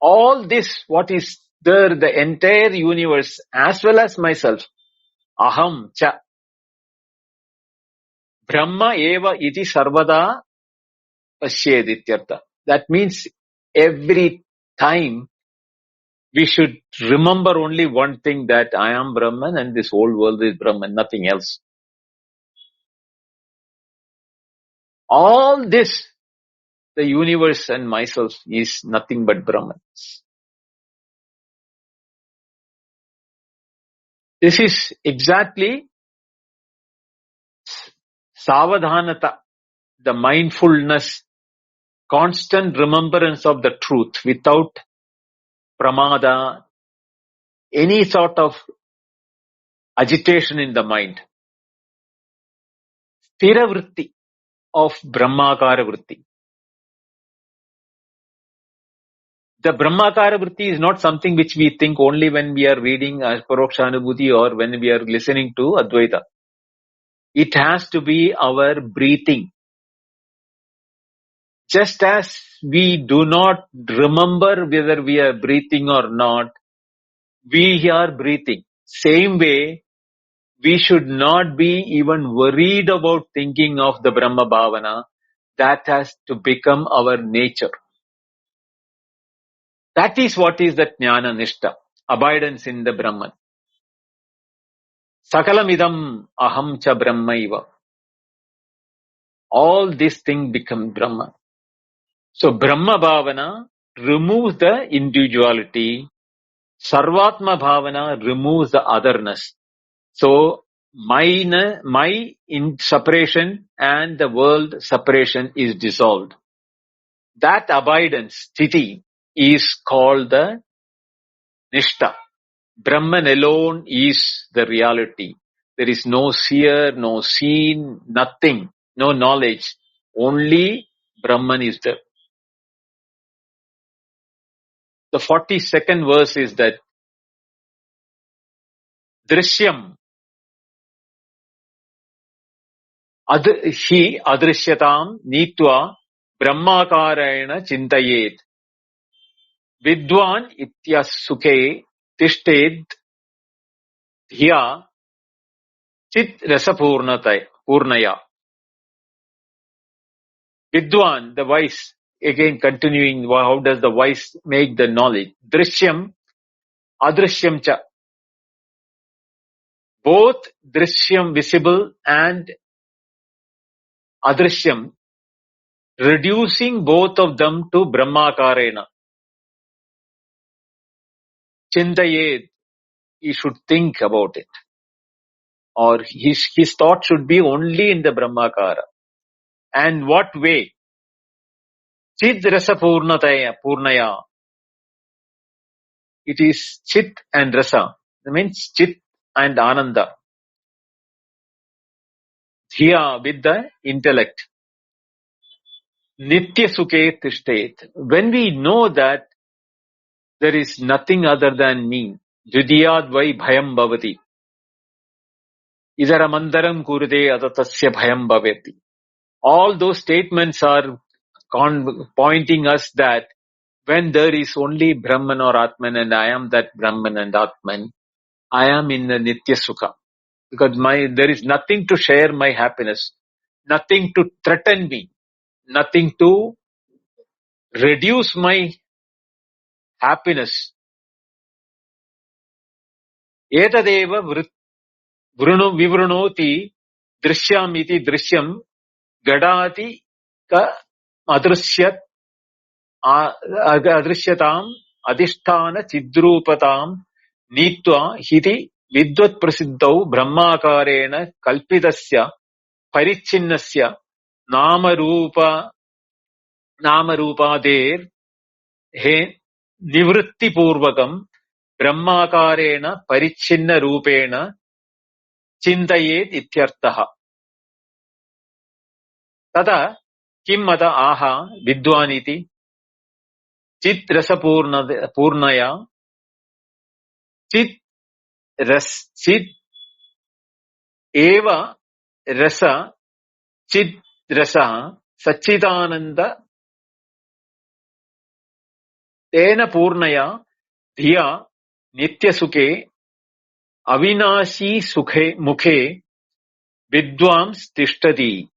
all this, what is there, the entire universe as well as myself, aham cha brahma eva idi sarvada pashyed ityartaha. That means every time we should remember only one thing, that I am Brahman and this whole world is Brahman, nothing else. All this, the universe and myself, is nothing but Brahman. This is exactly savadhanata, the mindfulness, constant remembrance of the truth without pramada, any sort of agitation in the mind. Sthira vritti of Brahmakara vritti. The Brahmakara vritti is not something which we think only when we are reading Aparokshanubhuti or when we are listening to Advaita. It has to be our breathing. Just as we do not remember whether we are breathing or not, we are breathing. Same way, we should not be even worried about thinking of the Brahma Bhavana. That has to become our nature. That is what is the Jnana Nishta, abidance in the Brahman. Sakalamidam aham cha brahmaiva. All these things become Brahman. So Brahma Bhavana removes the individuality. Sarvatma Bhavana removes the otherness. So my in separation and the world separation is dissolved. That abidance, sthiti, is called the Nishta. Brahman alone is the reality. There is no seer, no seen, nothing, no knowledge. Only Brahman is there. The 42nd verse is that Drishyam. Hi adrishyatam nitva brahmakarayana chintayet. Vidwan ityasuke tishted dhya chit rasapurnaya. Vidwan, the wise, again continuing, how does the wise make the knowledge? Drishyam, adrishyam cha. Both drishyam, visible, and adrishyam, reducing both of them to brahmakarena. Chintayet, he should think about it. Or his thought should be only in the brahmakara. And what way? Chid rasa purnaya. It is chit and rasa. That means chit and ananda. Dhiya, with the intellect. Nitya sukhe tishtet. When we know that there is nothing other than me, judiyad vai bhayam bhavati. Idara mandaram kurute adatasya bhayam bhavati. All those statements are pointing us that when there is only Brahman or Atman and I am that Brahman and Atman, I am in the Nitya Sukha. Because there is nothing to share my happiness, nothing to threaten me, nothing to reduce my happiness. Etadeva vivrunoti drishyam iti drishyam gadati ka adrishyatam adhisthana chidrupatam nitva hiti vidvat prasiddhau brahmakarena kalpitasya parichinnasya namarupader he nivritti purvakam brahmakarena parichinna rupena chintayet ityartha. Tada kim mata aha vidwaniti chit rasa purnaya chit eva rasa chit rasa sachidananda tena purnaya dhiya nitya sukhe avinashi sukhe mukhe vidwams tishtati.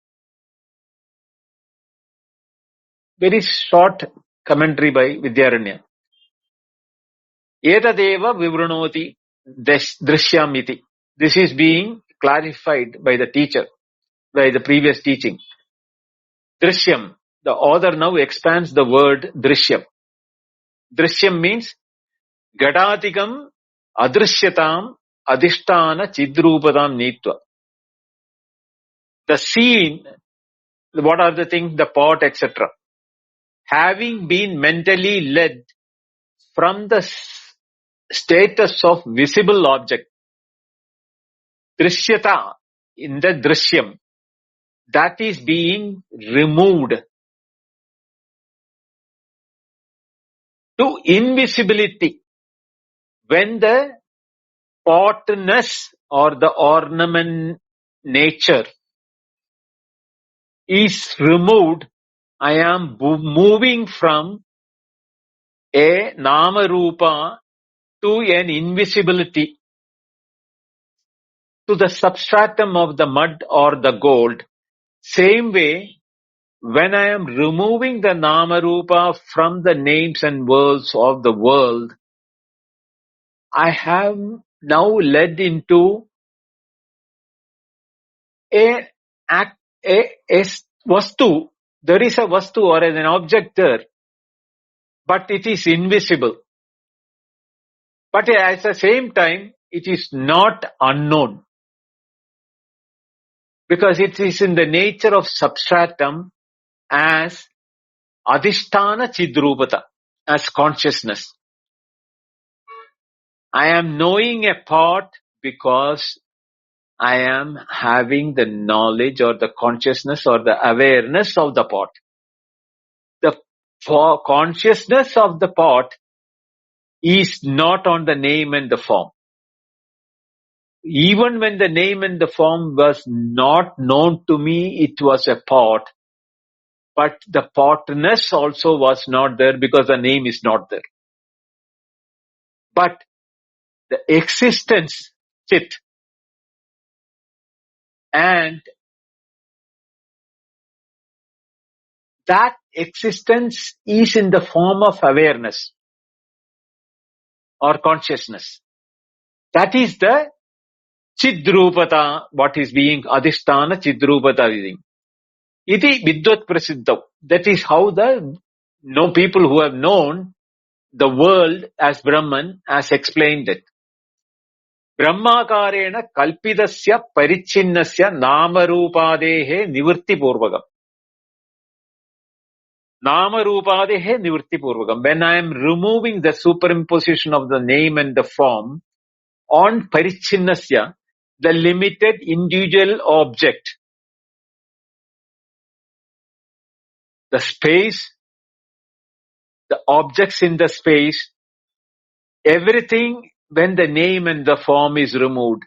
Very short commentary by Vidyaranya. Etadeva vivrunoti drishyamiti. This is being clarified by the teacher, by the previous teaching. Drishyam. The author now expands the word drishyam. Drishyam means gadatikam adrishyatam adhisthana chidrupadam nitva. The scene, what are the things? The pot, etc. Having been mentally led from the status of visible object, drishyata, in the drishyam, that is being removed to invisibility when the potness or the ornament nature is removed. I am moving from a namarupa to an invisibility, to the substratum of the mud or the gold. Same way, when I am removing the namarupa from the names and worlds of the world, I have now led into a vastu. There is a vastu or an object there, but it is invisible. But at the same time, it is not unknown, because it is in the nature of substratum as adhisthana chidrupata, as consciousness. I am knowing a pot because I am having the knowledge or the consciousness or the awareness of the pot. The consciousness of the pot is not on the name and the form. even when the name and the form was not known to me, it was a part. But the partness also was not there because the name is not there. But the existence, Chit, and that existence is in the form of awareness or consciousness. That is the Chidrupata, what is being Adhisthana Chidrupata within. Iti Vidvat Prasiddha. That is how the people who have known the world as Brahman has explained it. Brahmakarena kalpidasya parichinnasya namarupadehe nivrittipurvakam. Namarupadehe nivrittipurvakam. When I am removing the superimposition of the name and the form on parichinnasya, the limited individual object, the space, the objects in the space, everything, when the name and the form is removed,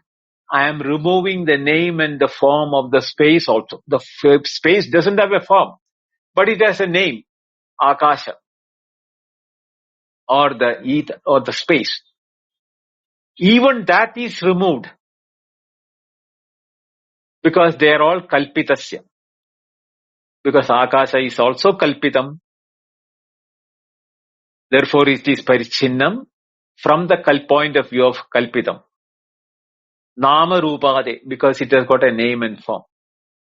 I am removing the name and the form of the space also. The space doesn't have a form, but it has a name, Akasha, or the ether, or the space. Even that is removed because they are all kalpitasya. Because Akasha is also kalpitam. Therefore, it is parichinnam from the point of view of kalpitam. Nama Rupade, because it has got a name and form.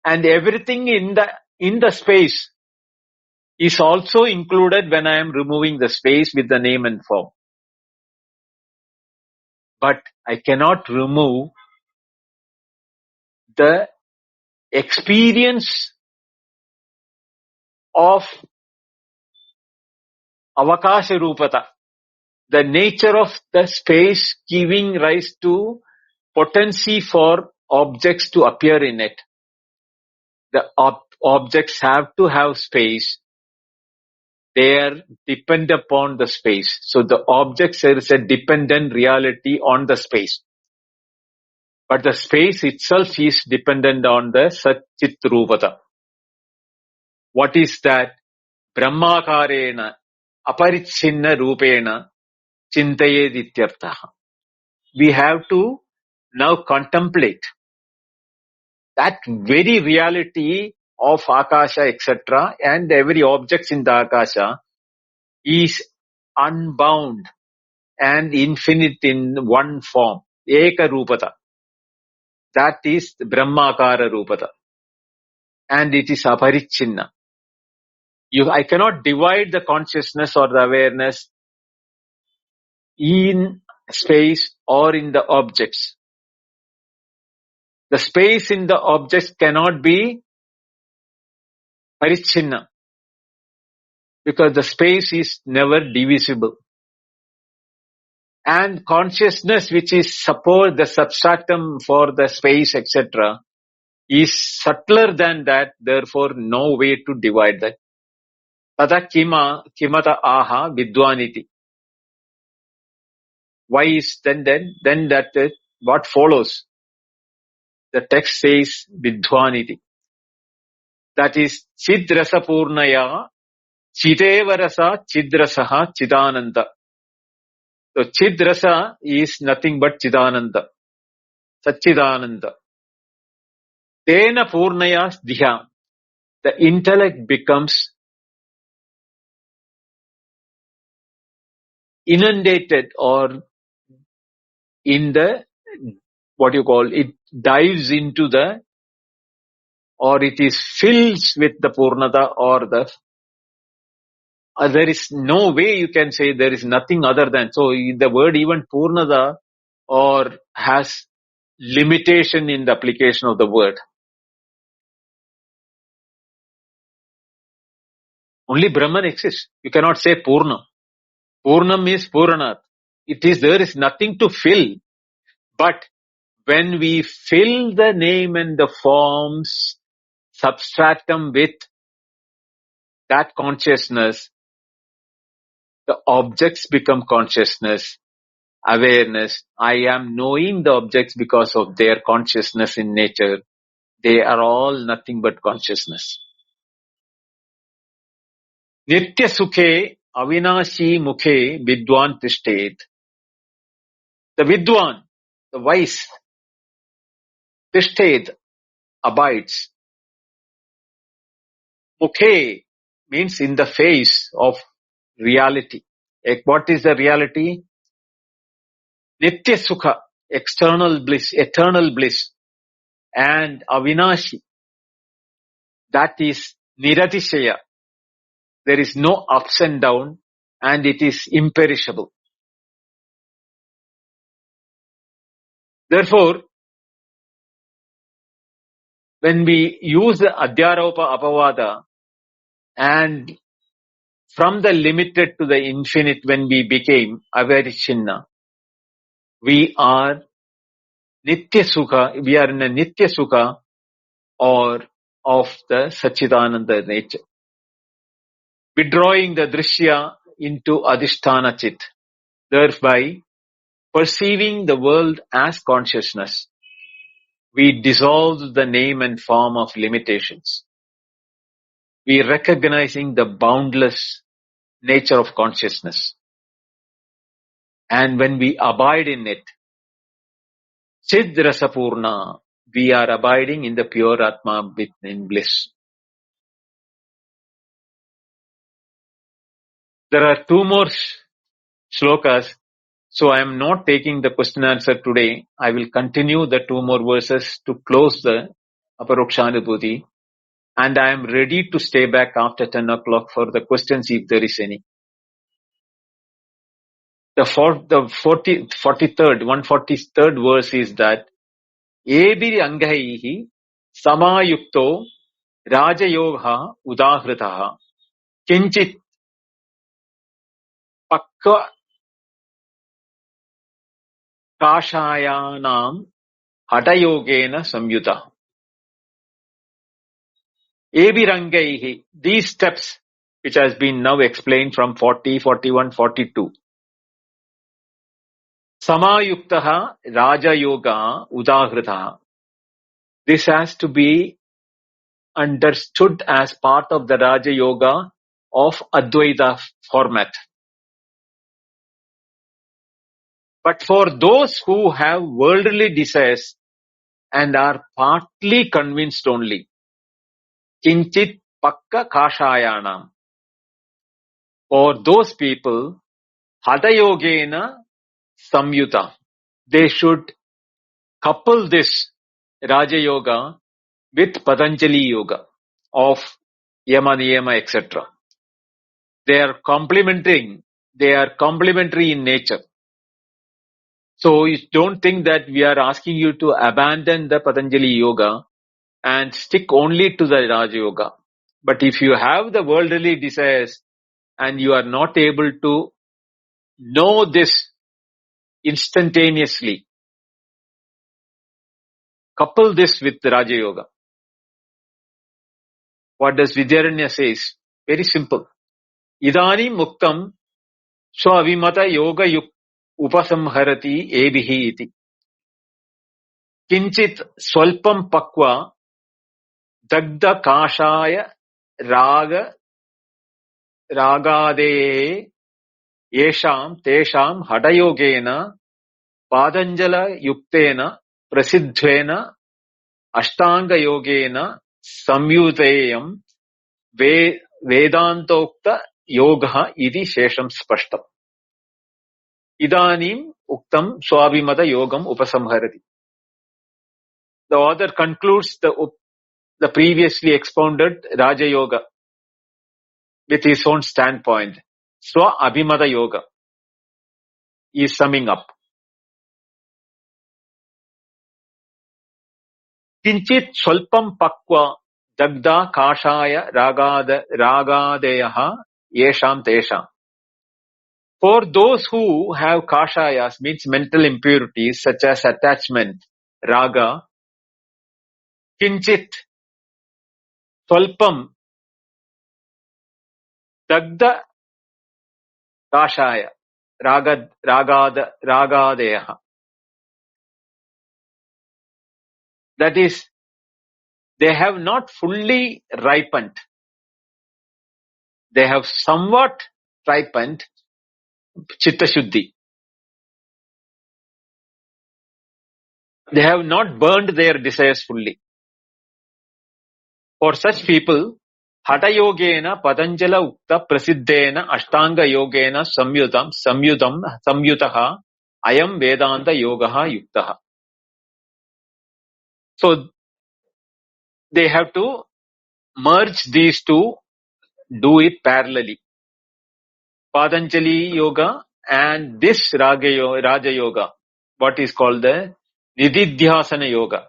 And everything in the space is also included when I am removing the space with the name and form. But I cannot remove the experience of Avakasha Rupata, the nature of the space giving rise to potency for objects to appear in it. The objects have to have space. They are dependent upon the space. So the objects, there is a dependent reality on the space. But the space itself is dependent on the Satchit Rupata. What is that? Brahmakarena aparichinna rupena chintayedityarthaha. We have to now contemplate that very reality of Akasha, etc. and every object in the Akasha is unbound and infinite in one form. Eka Rupata. That is Brahmakara Rupata. And it is aparichinna. I cannot divide the consciousness or the awareness in space or in the objects. The space in the objects cannot be parichinna because the space is never divisible. And consciousness, which is support the substratum for the space, etc., is subtler than that, therefore no way to divide that. Tada kimata aha vidwaniti. Why is then that what follows? The text says vidwaniti. That is chidrasa purnaya chidevarasa chidrasaha chidananda. So chidrasa is nothing but chidananda. Satchidananda. Tena purnaya diha. The intellect becomes inundated or in the, what you call, it dives into the, or it is filled with the purnata or the, there is no way you can say there is nothing other than, so the word even purnata or has limitation in the application of the word. Only Brahman exists. You cannot say Purna. Purnam is Puranat. There is nothing to fill. But when we fill the name and the forms, substratum with that consciousness, the objects become consciousness awareness. I am knowing the objects because of their consciousness in nature. They are all nothing but consciousness. Nitya sukhe avinashi mukhe vidwan tishtet. The vidwan, the wise, tishtet, abides. Mukhe means in the face of reality. What is the reality? Nitya sukha, external bliss, eternal bliss. And avinashi, that is niratishaya. There is no ups and down, and it is imperishable. Therefore, when we use the adhyaropa apavada, and from the limited to the infinite, when we became avarichinna, we are nitya sukha, we are in a nitya sukha or of the Sachidananda nature. Withdrawing the drishya into adhisthana chit, thereby perceiving the world as consciousness, we dissolve the name and form of limitations. We recognizing the boundless nature of consciousness. And when we abide in it, Chid Rasapurna, we are abiding in the pure Atma in bliss. There are two more shlokas, so I am not taking the question answer today. I will continue the two more verses to close the Aparokshanubhuti, and I am ready to stay back after 10 o'clock for the questions if there is any. The 143rd verse is that Ebiri angaihi samayukto rajayoga udahritaha kinchit pakka kashayanam hatayogena samyuta. Ebirangaihi, these steps which has been now explained from 40, 41, 42. Samayuktaha Raja Yoga Udahritaha. This has to be understood as part of the Raja Yoga of Advaita format. But for those who have worldly desires and are partly convinced only, Kinchit Pakka Kashayanam. For those people, Hatayogena Samyuta. They should couple this Raja Yoga with Patanjali Yoga of Yama, Niyama, etc. They are complementary in nature. So you don't think that we are asking you to abandon the Patanjali Yoga and stick only to the Raja Yoga. But if you have the worldly desires and you are not able to know this instantaneously, couple this with the Raja Yoga. What does Vidyaranya says? Very simple. Idani muktam swavimata yoga yuk upasamharati ebihi iti. Kinchit swalpam pakva dagda kashaya ragade yesham tesham hadayogena padanjala yuktena prasidhvena ashtanga yogena samyuteyam vedantokta yoga idi shesham spashtam. Idanim uktam swabhimata yogam upasamharati. The author concludes the previously expounded Raja Yoga with his own standpoint. Swa Abhimata Yoga is summing up. Kinchit Shalpam Pakva Dagda Kashaya Ragadeyaha Yesham Tesham. For those who have kashayas, means mental impurities such as attachment, raga, kinchit, swalpam, dagda kashaya. ragadeyaha. That is, they have not fully ripened. They have somewhat ripened chitta shuddhi. They have not burned their desires fully. For such people, Hatha Yogena Patanjala Ukta Prasiddhena Ashtanga Yogena Samyutaha Ayam Vedanta Yogaha Yuktaha. So they have to merge these two, do it parallelly. Patanjali Yoga and this Raja Yoga, what is called the Nididhyasana Yoga.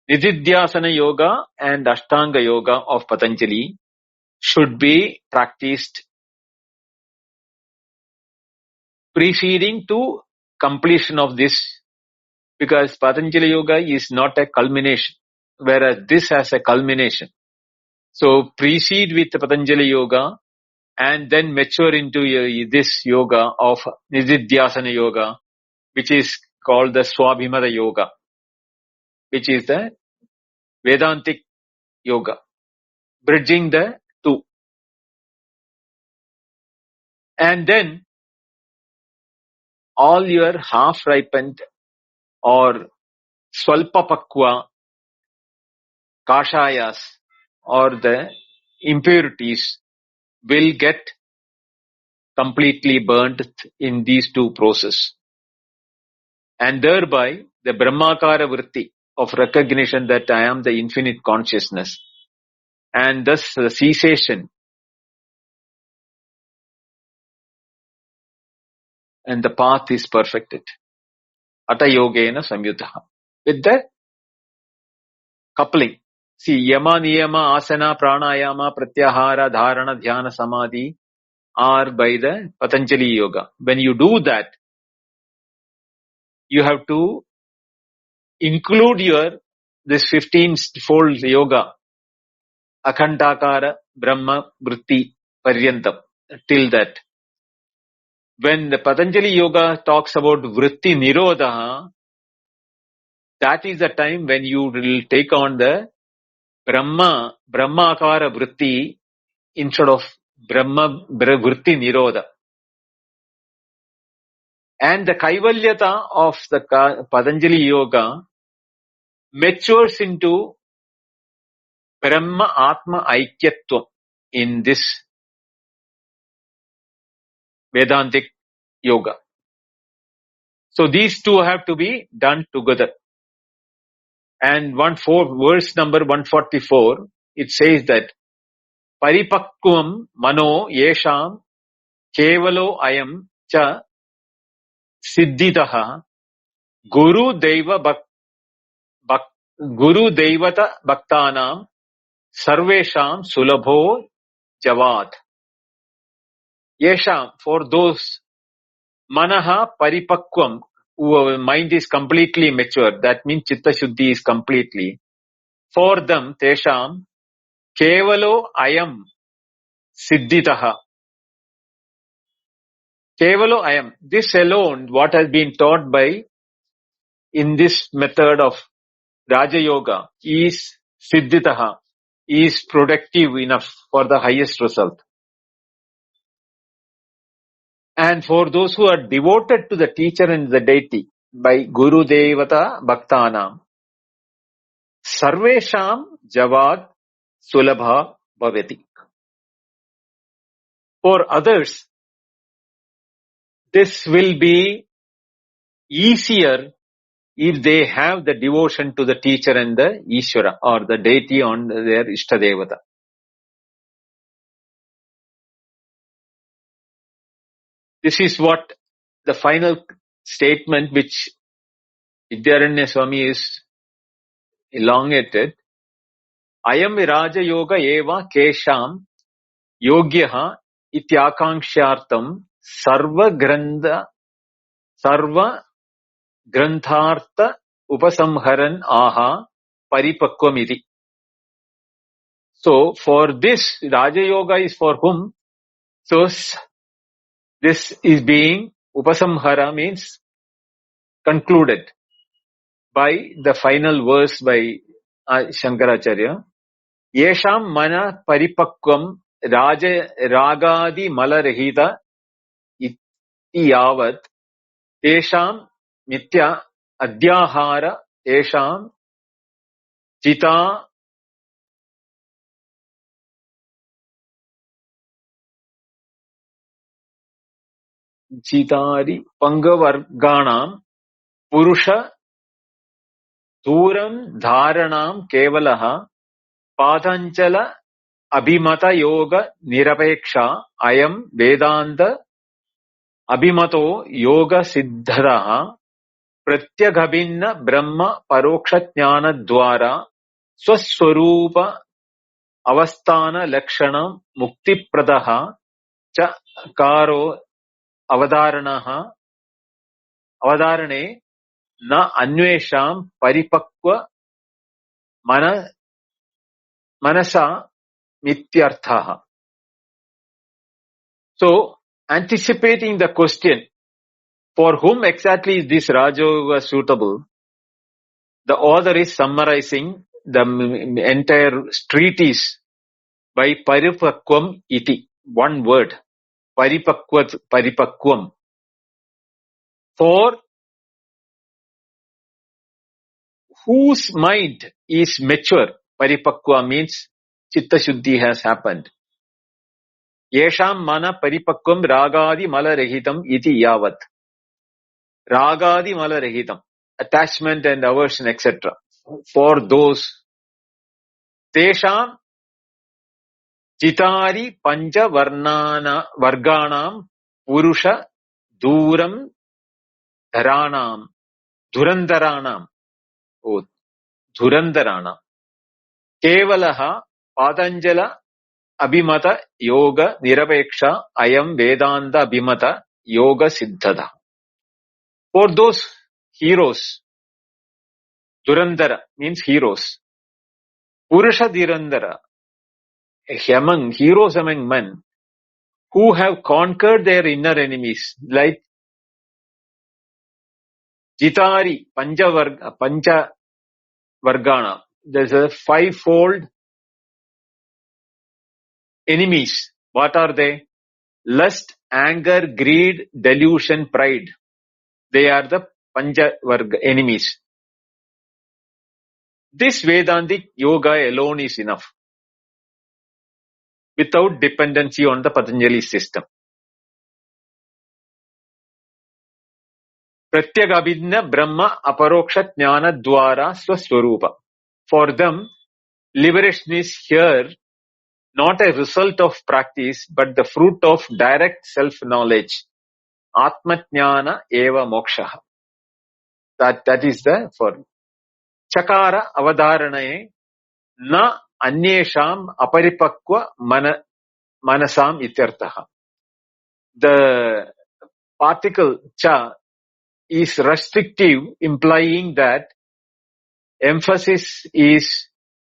Nididhyasana Yoga and Ashtanga Yoga of Patanjali should be practiced preceding to completion of this, because Patanjali Yoga is not a culmination, whereas this has a culmination. So precede with Patanjali Yoga and then mature into this yoga of Nididhyasana Yoga, which is called the Swabhimada Yoga, which is the Vedantic Yoga, bridging the two. And then all your half-ripened or Swalpapakwa Kashayas or the impurities will get completely burnt in these two processes. And thereby the Brahmakara Vritti of recognition that I am the infinite consciousness, and thus the cessation and the path is perfected. Ata Yogena Samyutaha. With the coupling. See, Yama, Niyama, Asana, Pranayama, Pratyahara, Dharana, Dhyana, Samadhi are by the Patanjali Yoga. When you do that, you have to include this 15-fold yoga, Akhandakara, Brahma, Vritti, Paryantam, till that. When the Patanjali Yoga talks about Vritti Nirodha, that is the time when you will take on the Brahmakara Vritti instead of Vritti Nirodha. And the Kaivalyata of the Patanjali Yoga matures into Brahma Atma Aikyatvam in this Vedantic Yoga. So these two have to be done together. And verse number 144, it says that Paripakvam Mano Yesham Kevalo Ayam Cha Siddhitaha Guru Devata Bhaktanam Sarvesham Sulabho Javad. Yesham, for those Manaha Paripakvam, whose mind is completely mature, that means Chitta Shuddhi is completely. For them, Tesham, Kevalo Ayam Siddhitaha. Kevalo Ayam. This alone, what has been taught by, in this method of Raja Yoga, is Siddhitaha, is productive enough for the highest result. And for those who are devoted to the teacher and the deity, by Guru Devata Bhaktanam, Sarvesham Javad Sulabha Bhavati. For others, this will be easier if they have the devotion to the teacher and the Ishvara or the deity on their Ishtadevata. This is what the final statement which Vidyaranya Swami is elongated. Ayam Raja Yoga Eva Kesham Yogyaha Ityakangshyartam Sarva Granthartha Upasamharan Aha Paripakvamiti. So for this, Raja Yoga is for whom? So This is being upasamhara, means concluded by the final verse by Shankaracharya. Yesham mana paripakvam ragadi malarahita iti yavat tesham mitya adyahara tesham jitari pangavarganam purusha duram dharanam kevalaha padanjala abhimata yoga nirapeksha ayam vedanta abhimato yoga siddharaha pratyagabhinna brahma paroksha jnana dwara swaswarupa avasthana lakshanam muktipradaha cha karo avadarane na anvesham paripakva manasa mityarthaha. So, anticipating the question, for whom exactly is this Raja Yoga suitable, the author is summarizing the entire treatise by paripakvam iti, one word, paripakvam. For whose mind is mature, paripakva means chitta shuddhi has happened. Yesham mana paripakvam ragadi malarahitam iti yavat. Ragadi malarahitam, attachment and aversion, etc. For those, tesham jitari panja varganam purusha duram dharanam dhurandaranam kevalaha padanjala abhimata yoga nirapeksha ayam vedanta abhimata yoga siddhada. For those heroes, Durandara means heroes. Purusha Dhirandara, heroes among men who have conquered their inner enemies, like Jitari, Pancha Vargana. There's a fivefold enemies. What are they? Lust, anger, greed, delusion, pride. They are the Pancha Varga enemies. This Vedantic yoga alone is enough, without dependency on the Patanjali system. Pratyagabhinna Brahma Aparoksha Jnana Dwara Swaswarupa. For them, liberation is here not a result of practice, but the fruit of direct self-knowledge. Atma Jnana eva moksha. That is the form. Chakara avadaranaye na anyesham aparipakva manasam ityartaha. The particle cha is restrictive, implying that emphasis is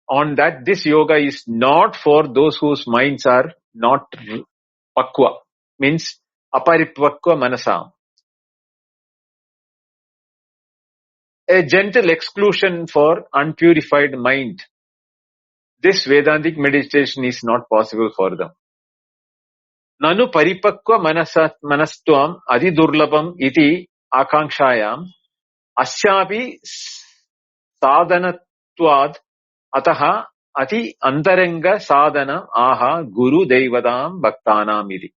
on that this yoga is not for those whose minds are not pakva, means aparipakva manasam. A gentle exclusion for unpurified mind. This Vedantic meditation is not possible for them. Nanu paripakva manastvam adidurlabam iti akankshayam asyapi sadhanatvad ataha ati antaranga sadhana aha guru devadam bhaktanam iti.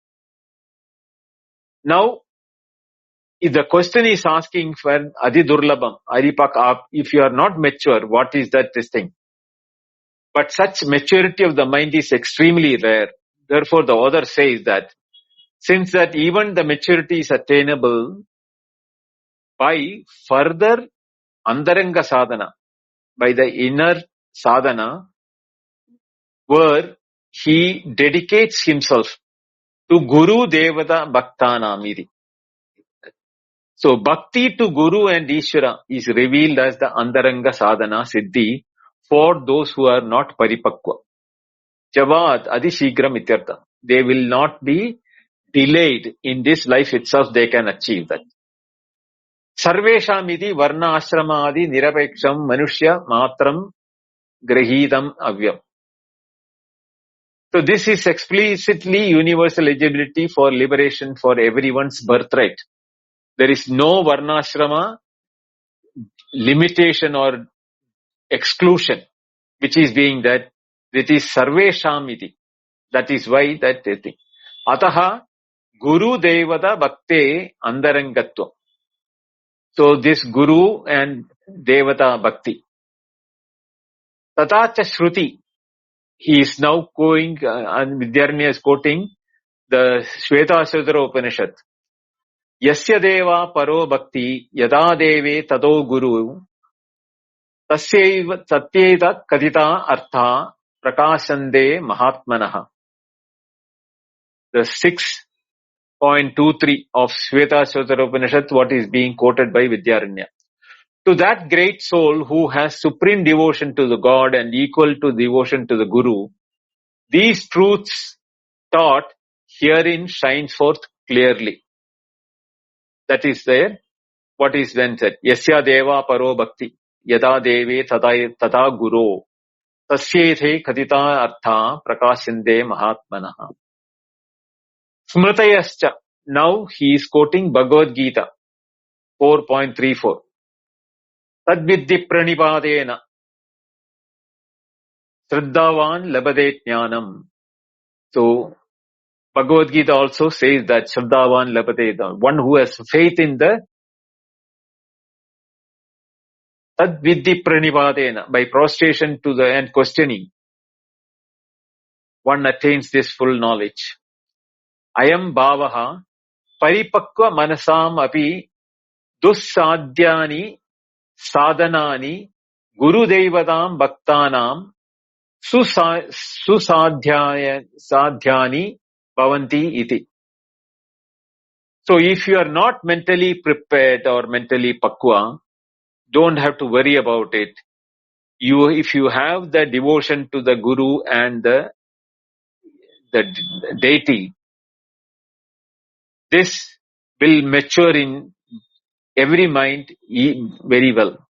Now, if the question is asking for adidurlabam, if you are not mature, what is that this thing? But such maturity of the mind is extremely rare. Therefore, the author says that since that even the maturity is attainable by further antaranga sadhana, by the inner sadhana, where he dedicates himself to Guru Devata Bhaktanamiri. So, Bhakti to Guru and Ishvara is revealed as the antaranga sadhana siddhi for those who are not paripakva. Javad adishigram ityartha. They will not be delayed in this life itself, they can achieve that. Sarveshamiti varna ashramadi nirapeksham manushya matram grahidam avyam. So this is explicitly universal eligibility for liberation for everyone's birthright. There is no varnashrama limitation or exclusion, which is being that it is sarveshamiti. That is why that thing. Ataha guru devata bhakte andarangatva. So this guru and devata bhakti. Tatacha shruti. He is now going, and Vidyaranya is quoting the Shvetashvatara Upanishad. Yasya deva paro bhakti yada deve tado guru tasyaiva satyeta kadita artha prakashande mahatmanaha. The 6.23 of Shvetashvatara Upanishad, what is being quoted by Vidyaranya. To that great soul who has supreme devotion to the God and equal to devotion to the Guru, these truths taught herein shines forth clearly. That is there. What is then said? Yasya deva paro bhakti yada deve tata guru tasyethe kadita artha prakashande mahatmanaha. Smritayascha. Now he is quoting Bhagavad Gita 4.34. Tadvidhi pranipadena Shraddhavan labade jnanam. So Bhagavad Gita also says that Shraddhavan labade, one who has faith in the Tadvidhi pranipadena, by prostration to the and questioning, one attains this full knowledge. Ayam bhavaha paripakva manasam api dussadhyani sadhanani guru devadam bhaktanam susadhyani bhavanti iti. So if you are not mentally prepared or mentally pakwa, don't have to worry about it. If you have the devotion to the guru and the deity, this will mature in every mind very well.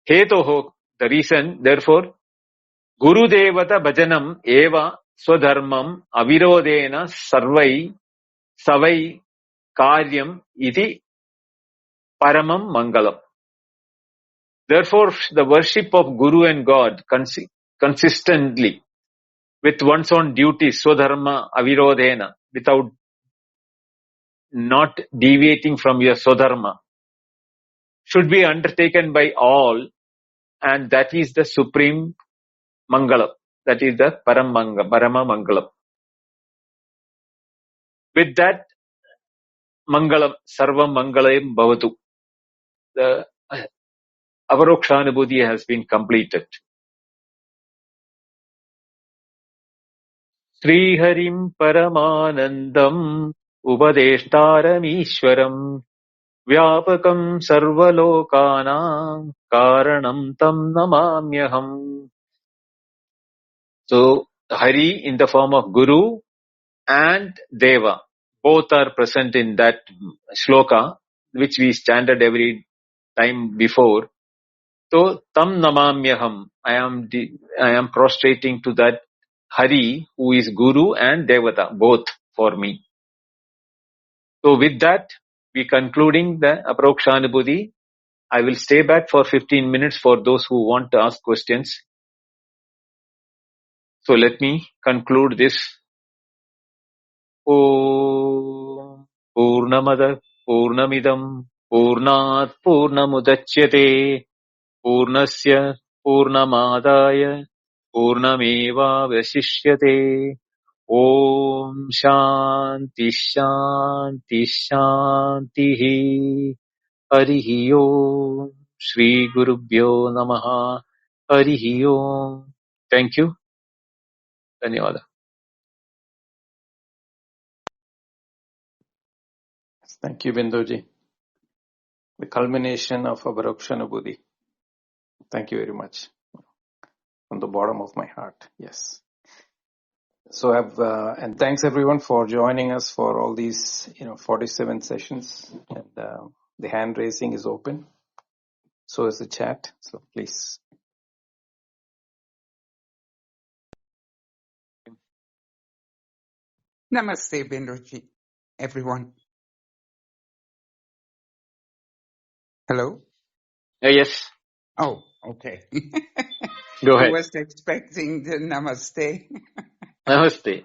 Hetoho, the reason, therefore, Guru Devata Bhajanam Eva Swadharmam Avirodena Sarvai Savai Karyam Iti Paramam Mangalam. Therefore, the worship of Guru and God consistently with one's own duties, Swadharma Avirodena, without not deviating from your Swadharma, should be undertaken by all, and that is the supreme Mangalam. That is the Parama Mangalam. With that Mangalam, Sarvam Mangalayam Bhavatu, the Aparokshanubhuti has been completed. Sri Harim Paramanandam Upadeshtaram Ishwaram Vyapakam Sarvalokanam Karanam Tam Namamyaham. So, Hari in the form of Guru and Deva, both are present in that shloka, which we chanted every time before. So, Tam Namamyaham, I am prostrating to that Hari, who is Guru and Devata, both for me. So, with that, we concluding the Aparokshanubhuti. I will stay back for 15 minutes for those who want to ask questions. So, let me conclude this. Om Purnamada Purnamidam Purnat Purnamudachyate Purnasya Purnamadaya Purnameva Vasishyate. Om Shanti Shanti Shanti. Harihi Om. Shri Gurubhyo Namaha. Harihi Om. Thank you. Dhanyawada. Thank you, Binduji. The culmination of Aparokshanubhuti. Thank you very much. From the bottom of my heart. Yes. So and thanks everyone for joining us for all these, 47 sessions. And the hand raising is open. So is the chat. So please. Namaste, Benroji, everyone. Hello? Yes, Oh, okay. go I ahead. was expecting the namaste. Namaste.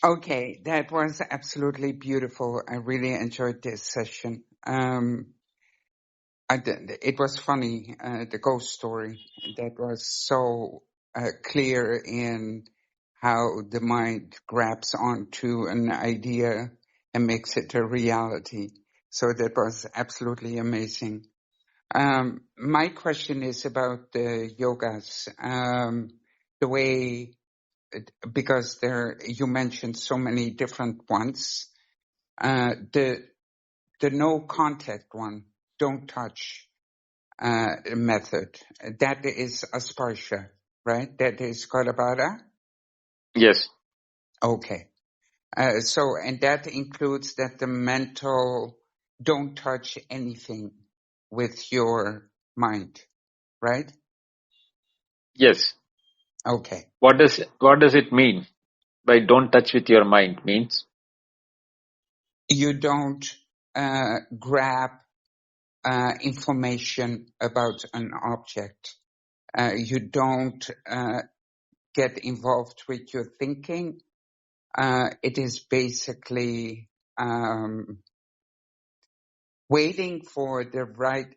Okay, that was absolutely beautiful. I really enjoyed this session. It was funny, the ghost story. That was so clear in how the mind grabs onto an idea and makes it a reality. So that was absolutely amazing. My question is about the yogas. The way, because you mentioned so many different ones. The no contact one, don't touch method. That is asparsha, right? That is kalabara. Yes, Okay. And that includes that the mental don't touch anything with your mind, right? yes. Okay. What does it mean by don't touch with your mind? Means You don't grab information about an object. You don't get involved with your thinking. It is basically waiting for the right.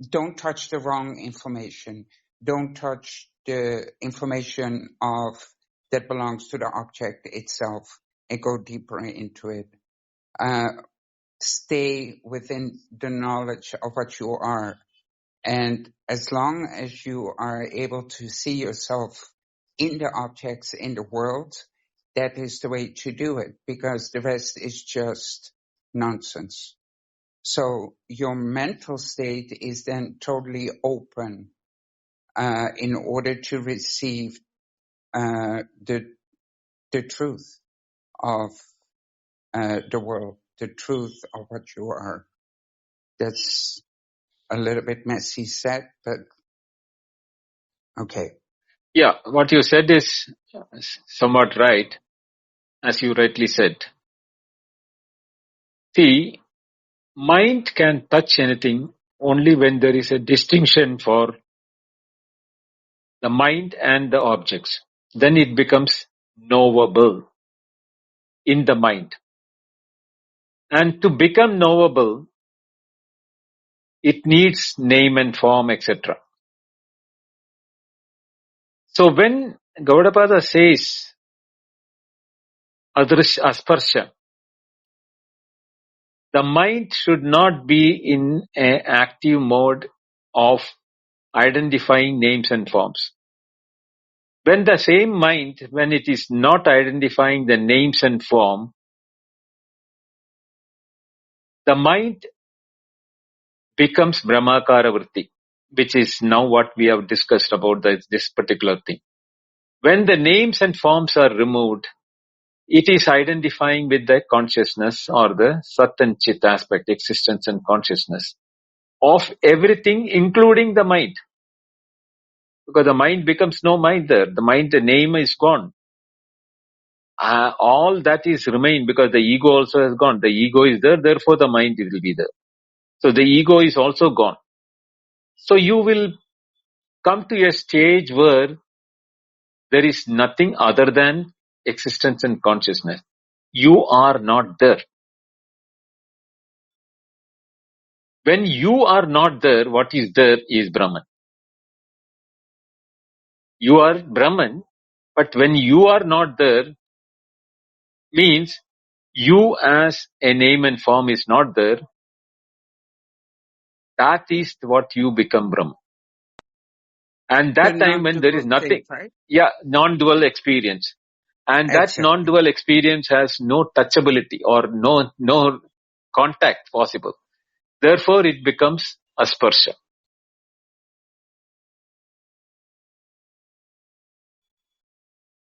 Don't touch the wrong information. Don't touch the information that belongs to the object itself and go deeper into it. Stay within the knowledge of what you are. And as long as you are able to see yourself in the objects in the world, that is the way to do it, because the rest is just nonsense. So your mental state is then totally open in order to receive the truth of the world, the truth of what you are. That's a little bit messy said, but okay. yeah, what you said is somewhat right, as you rightly said. See, mind can touch anything only when there is a distinction for the mind and the objects. Then it becomes knowable in the mind. And to become knowable, it needs name and form, etc. So when Gaudapada says asparsha, the mind should not be in an active mode of identifying names and forms. When the same mind, when it is not identifying the names and form, the mind becomes Brahmakara Vritti, which is now what we have discussed about this particular thing. When the names and forms are removed, it is identifying with the consciousness or the Sat and Chit aspect, existence and consciousness of everything, including the mind. Because the mind becomes no mind there. The mind, the name is gone. All that is remain because the ego also has gone. The ego is there, therefore the mind will be there. So the ego is also gone. So you will come to a stage where there is nothing other than existence and consciousness. You are not there. When you are not there, what is there is Brahman. You are Brahman, but when you are not there, means you as a name and form is not there. That is what you become Brahman. And The that time when there is non-dual nothing, state, right? non-dual experience. And that Exactly. non-dual experience has no touchability or no contact possible. Therefore, it becomes asparsha.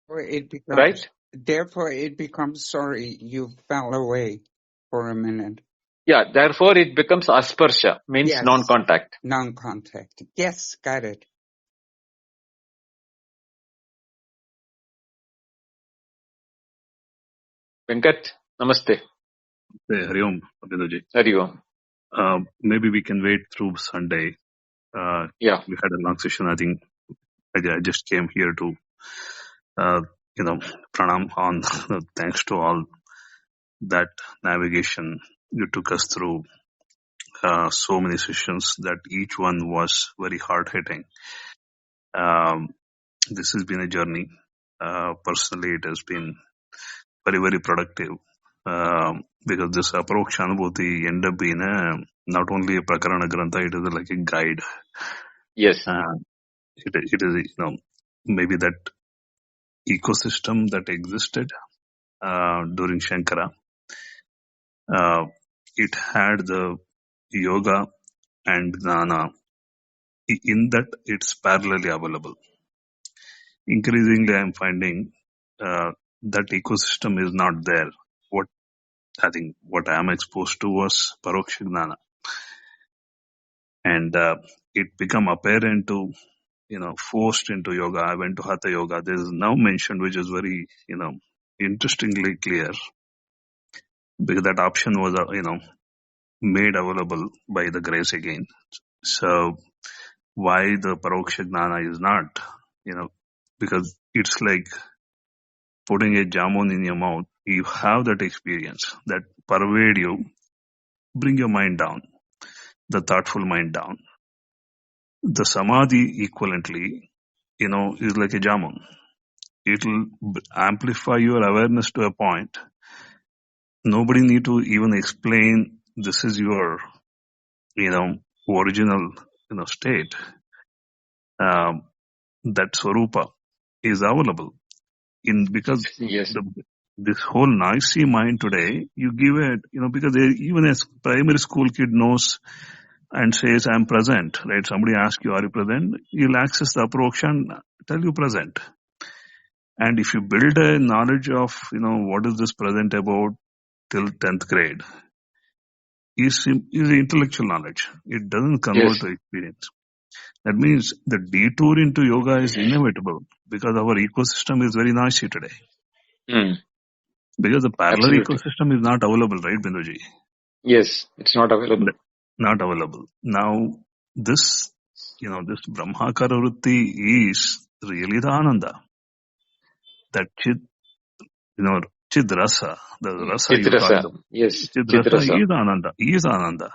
right? Therefore it becomes sorry, you fell away for a minute. Yeah, therefore it becomes asparsha, means Yes. non-contact. Non-contact. Yes, got it. Venkat, namaste. Hey, Hari Om, Abhinavji. Hari Om. Maybe we can wait through Sunday. Yeah. We had a long session. I think I just came here to, uh, pranam on. Thanks to all that navigation you took us through. So many sessions that each one was very hard hitting. This has been a journey. Personally, it has been very, very productive. Because this Aparokshanubhuti ended up being not only a Prakarana Grantha, it is like a guide. Yes. It is, maybe that ecosystem that existed during Shankara. It had the yoga and gnana. In that, it's parallelly available. Increasingly, I'm finding that ecosystem is not there. What I am exposed to was Paroksha Gnana. And it become apparent to, forced into yoga. I went to Hatha Yoga. There is now mentioned, which is very, interestingly clear, because that option was, made available by the grace again. So why the Paroksha Gnana is not, because it's like putting a jamun in your mouth. You have that experience that pervade you, bring your mind down, the thoughtful mind down. The samadhi equivalently, is like a jamun. It'll amplify your awareness to a point. Nobody need to even explain this is your, original, state. That swarupa is available because Yes. this whole noisy mind today, you give it, because even a primary school kid knows and says, I'm present, right? Somebody asks you, are you present? You'll access the Aparokshan, tell you present. And if you build a knowledge of, what is this present about till 10th grade, is intellectual knowledge. It doesn't convert to experience. That means the detour into yoga is inevitable because our ecosystem is very noisy today. Because the parallel Absolutely. ecosystem is not available, right, Binduji? Yes, it's not available. Not available. Now, this Brahmakara Vritti is really the Ananda. That Chidrasa, the rasa you talked about. Yes. Chidrasa is Ananda.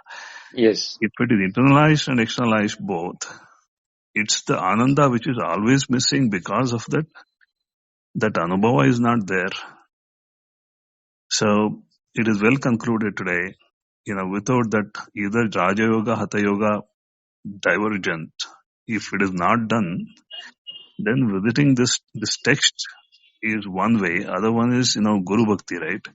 Yes. If it is internalized and externalized both, it's the Ananda which is always missing because of that. That Anubhava is not there. So it is well concluded today, without that either Raja Yoga, Hatha Yoga divergent, if it is not done, then visiting this text is one way. Other one is, Guru Bhakti, right?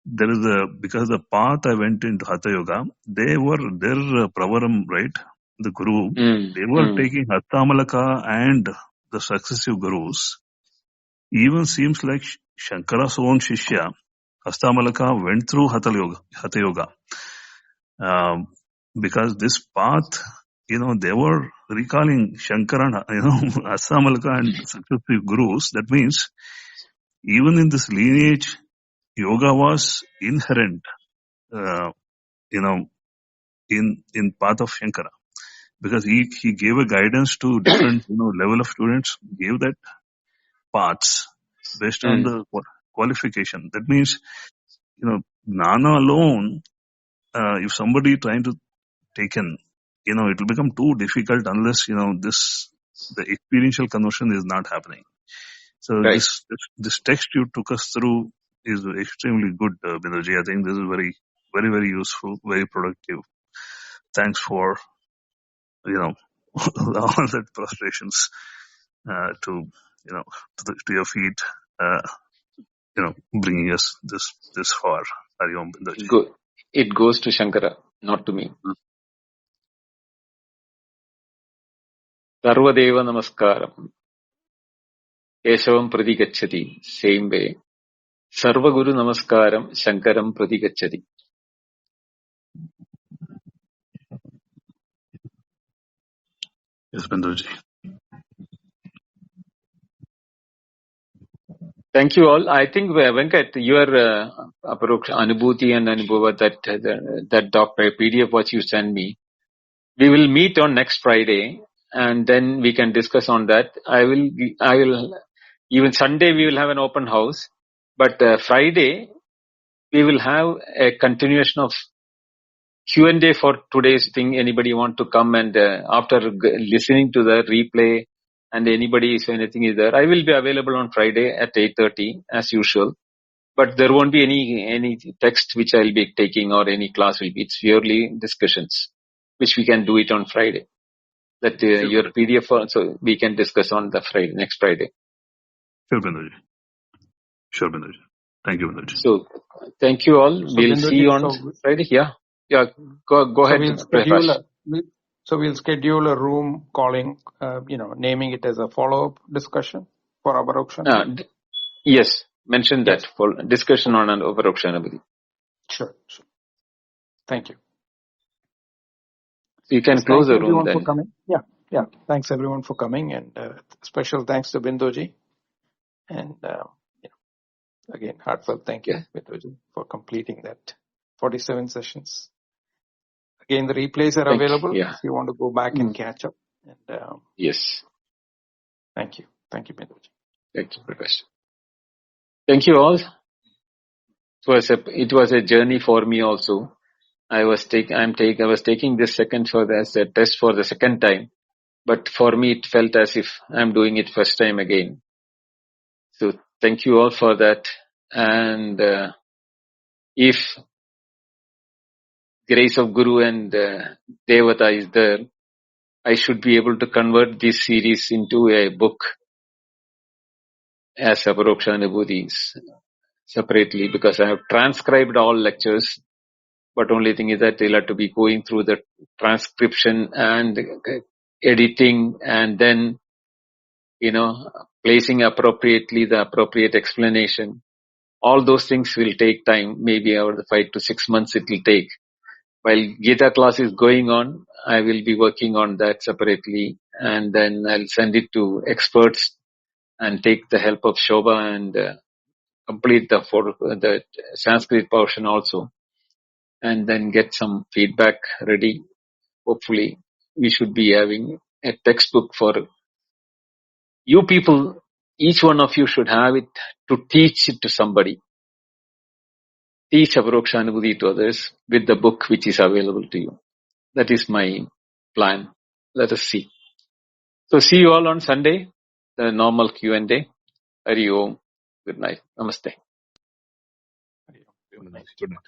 There is because the path I went into Hatha Yoga, they were their Pravaram, right? The Guru, they were taking Hattamalaka and the successive Gurus. Even seems like Shankara's own Shishya, Hastamalaka, went through Hatha Yoga. Because this path, they were recalling Shankara, Hastamalaka and successive Gurus. That means even in this lineage, yoga was inherent, in path of Shankara, because he gave a guidance to different level of students, gave that paths based on the qualification. That means Gnana alone, if somebody trying to take in, it will become too difficult unless the experiential conversion is not happening. So right. this text you took us through is extremely good, Binduji. I think this is very, very, very useful, very productive. Thanks for all that frustrations to your feet, bringing us this far. Hari Om, Binduji. It goes to Shankara, not to me. Sarvadeva Namaskaram. Keshavam prati gacchati. Same way. Sarva Guru Namaskaram Shankaram prati gacchati. Yes, Binduji. Thank you all. I think Venkat, your Aparokshanubhuti and Anubhava, that doctor PDF what you send me, we will meet on next Friday, and then we can discuss on that. I will even Sunday we will have an open house, but Friday we will have a continuation of Q&A for today's thing. Anybody want to come and after listening to the replay, and anybody if anything is there, I will be available on Friday at 8:30 as usual. But there won't be any text which I'll be taking or any class will be. It's purely discussions, which we can do it on Friday. That Sure, your Binduji. PDF also we can discuss on the Friday, next Friday. Sure, Binduji. Sure, Binduji. Thank you, Binduji. So thank you all. So We'll see Binduji, you on Friday. Yeah. Go so ahead, Prakash. we'll schedule a room calling, naming it as a follow-up discussion for Aparokshanubhuti. Yes, mention Yes. that for discussion on an Aparokshanubhuti. Sure. Thank you. So you can Yes, close thanks the room everyone for then. coming. Yeah. Thanks everyone for coming, and special thanks to Binduji. And again, heartfelt thank you, Binduji, for completing that 47 sessions. Again, the replays are available if you want to go back and catch up. And Yes. thank you, Binduji. Thank you, Prakash. Thank you all. It was a journey for me also. I was taking this second as a test for the second time, but for me it felt as if I'm doing it first time again. So thank you all for that. And if grace of Guru and Devata is there, I should be able to convert this series into a book as Aparokshanubhuti separately, because I have transcribed all lectures. But only thing is that they'll have to be going through the transcription and editing, and then, placing appropriately the appropriate explanation. All those things will take time, maybe over the 5 to 6 months it will take. While Gita class is going on, I will be working on that separately, and then I'll send it to experts and take the help of Shobha and complete the Sanskrit portion also, and then get some feedback ready. Hopefully, we should be having a textbook for you people. Each one of you should have it to teach it to somebody. Teach Aparokshanubhuti to others with the book which is available to you. That is my plan. Let us see. So see you all on Sunday, the normal Q&A. Hari Om. Good night. Namaste. Good night. Good night.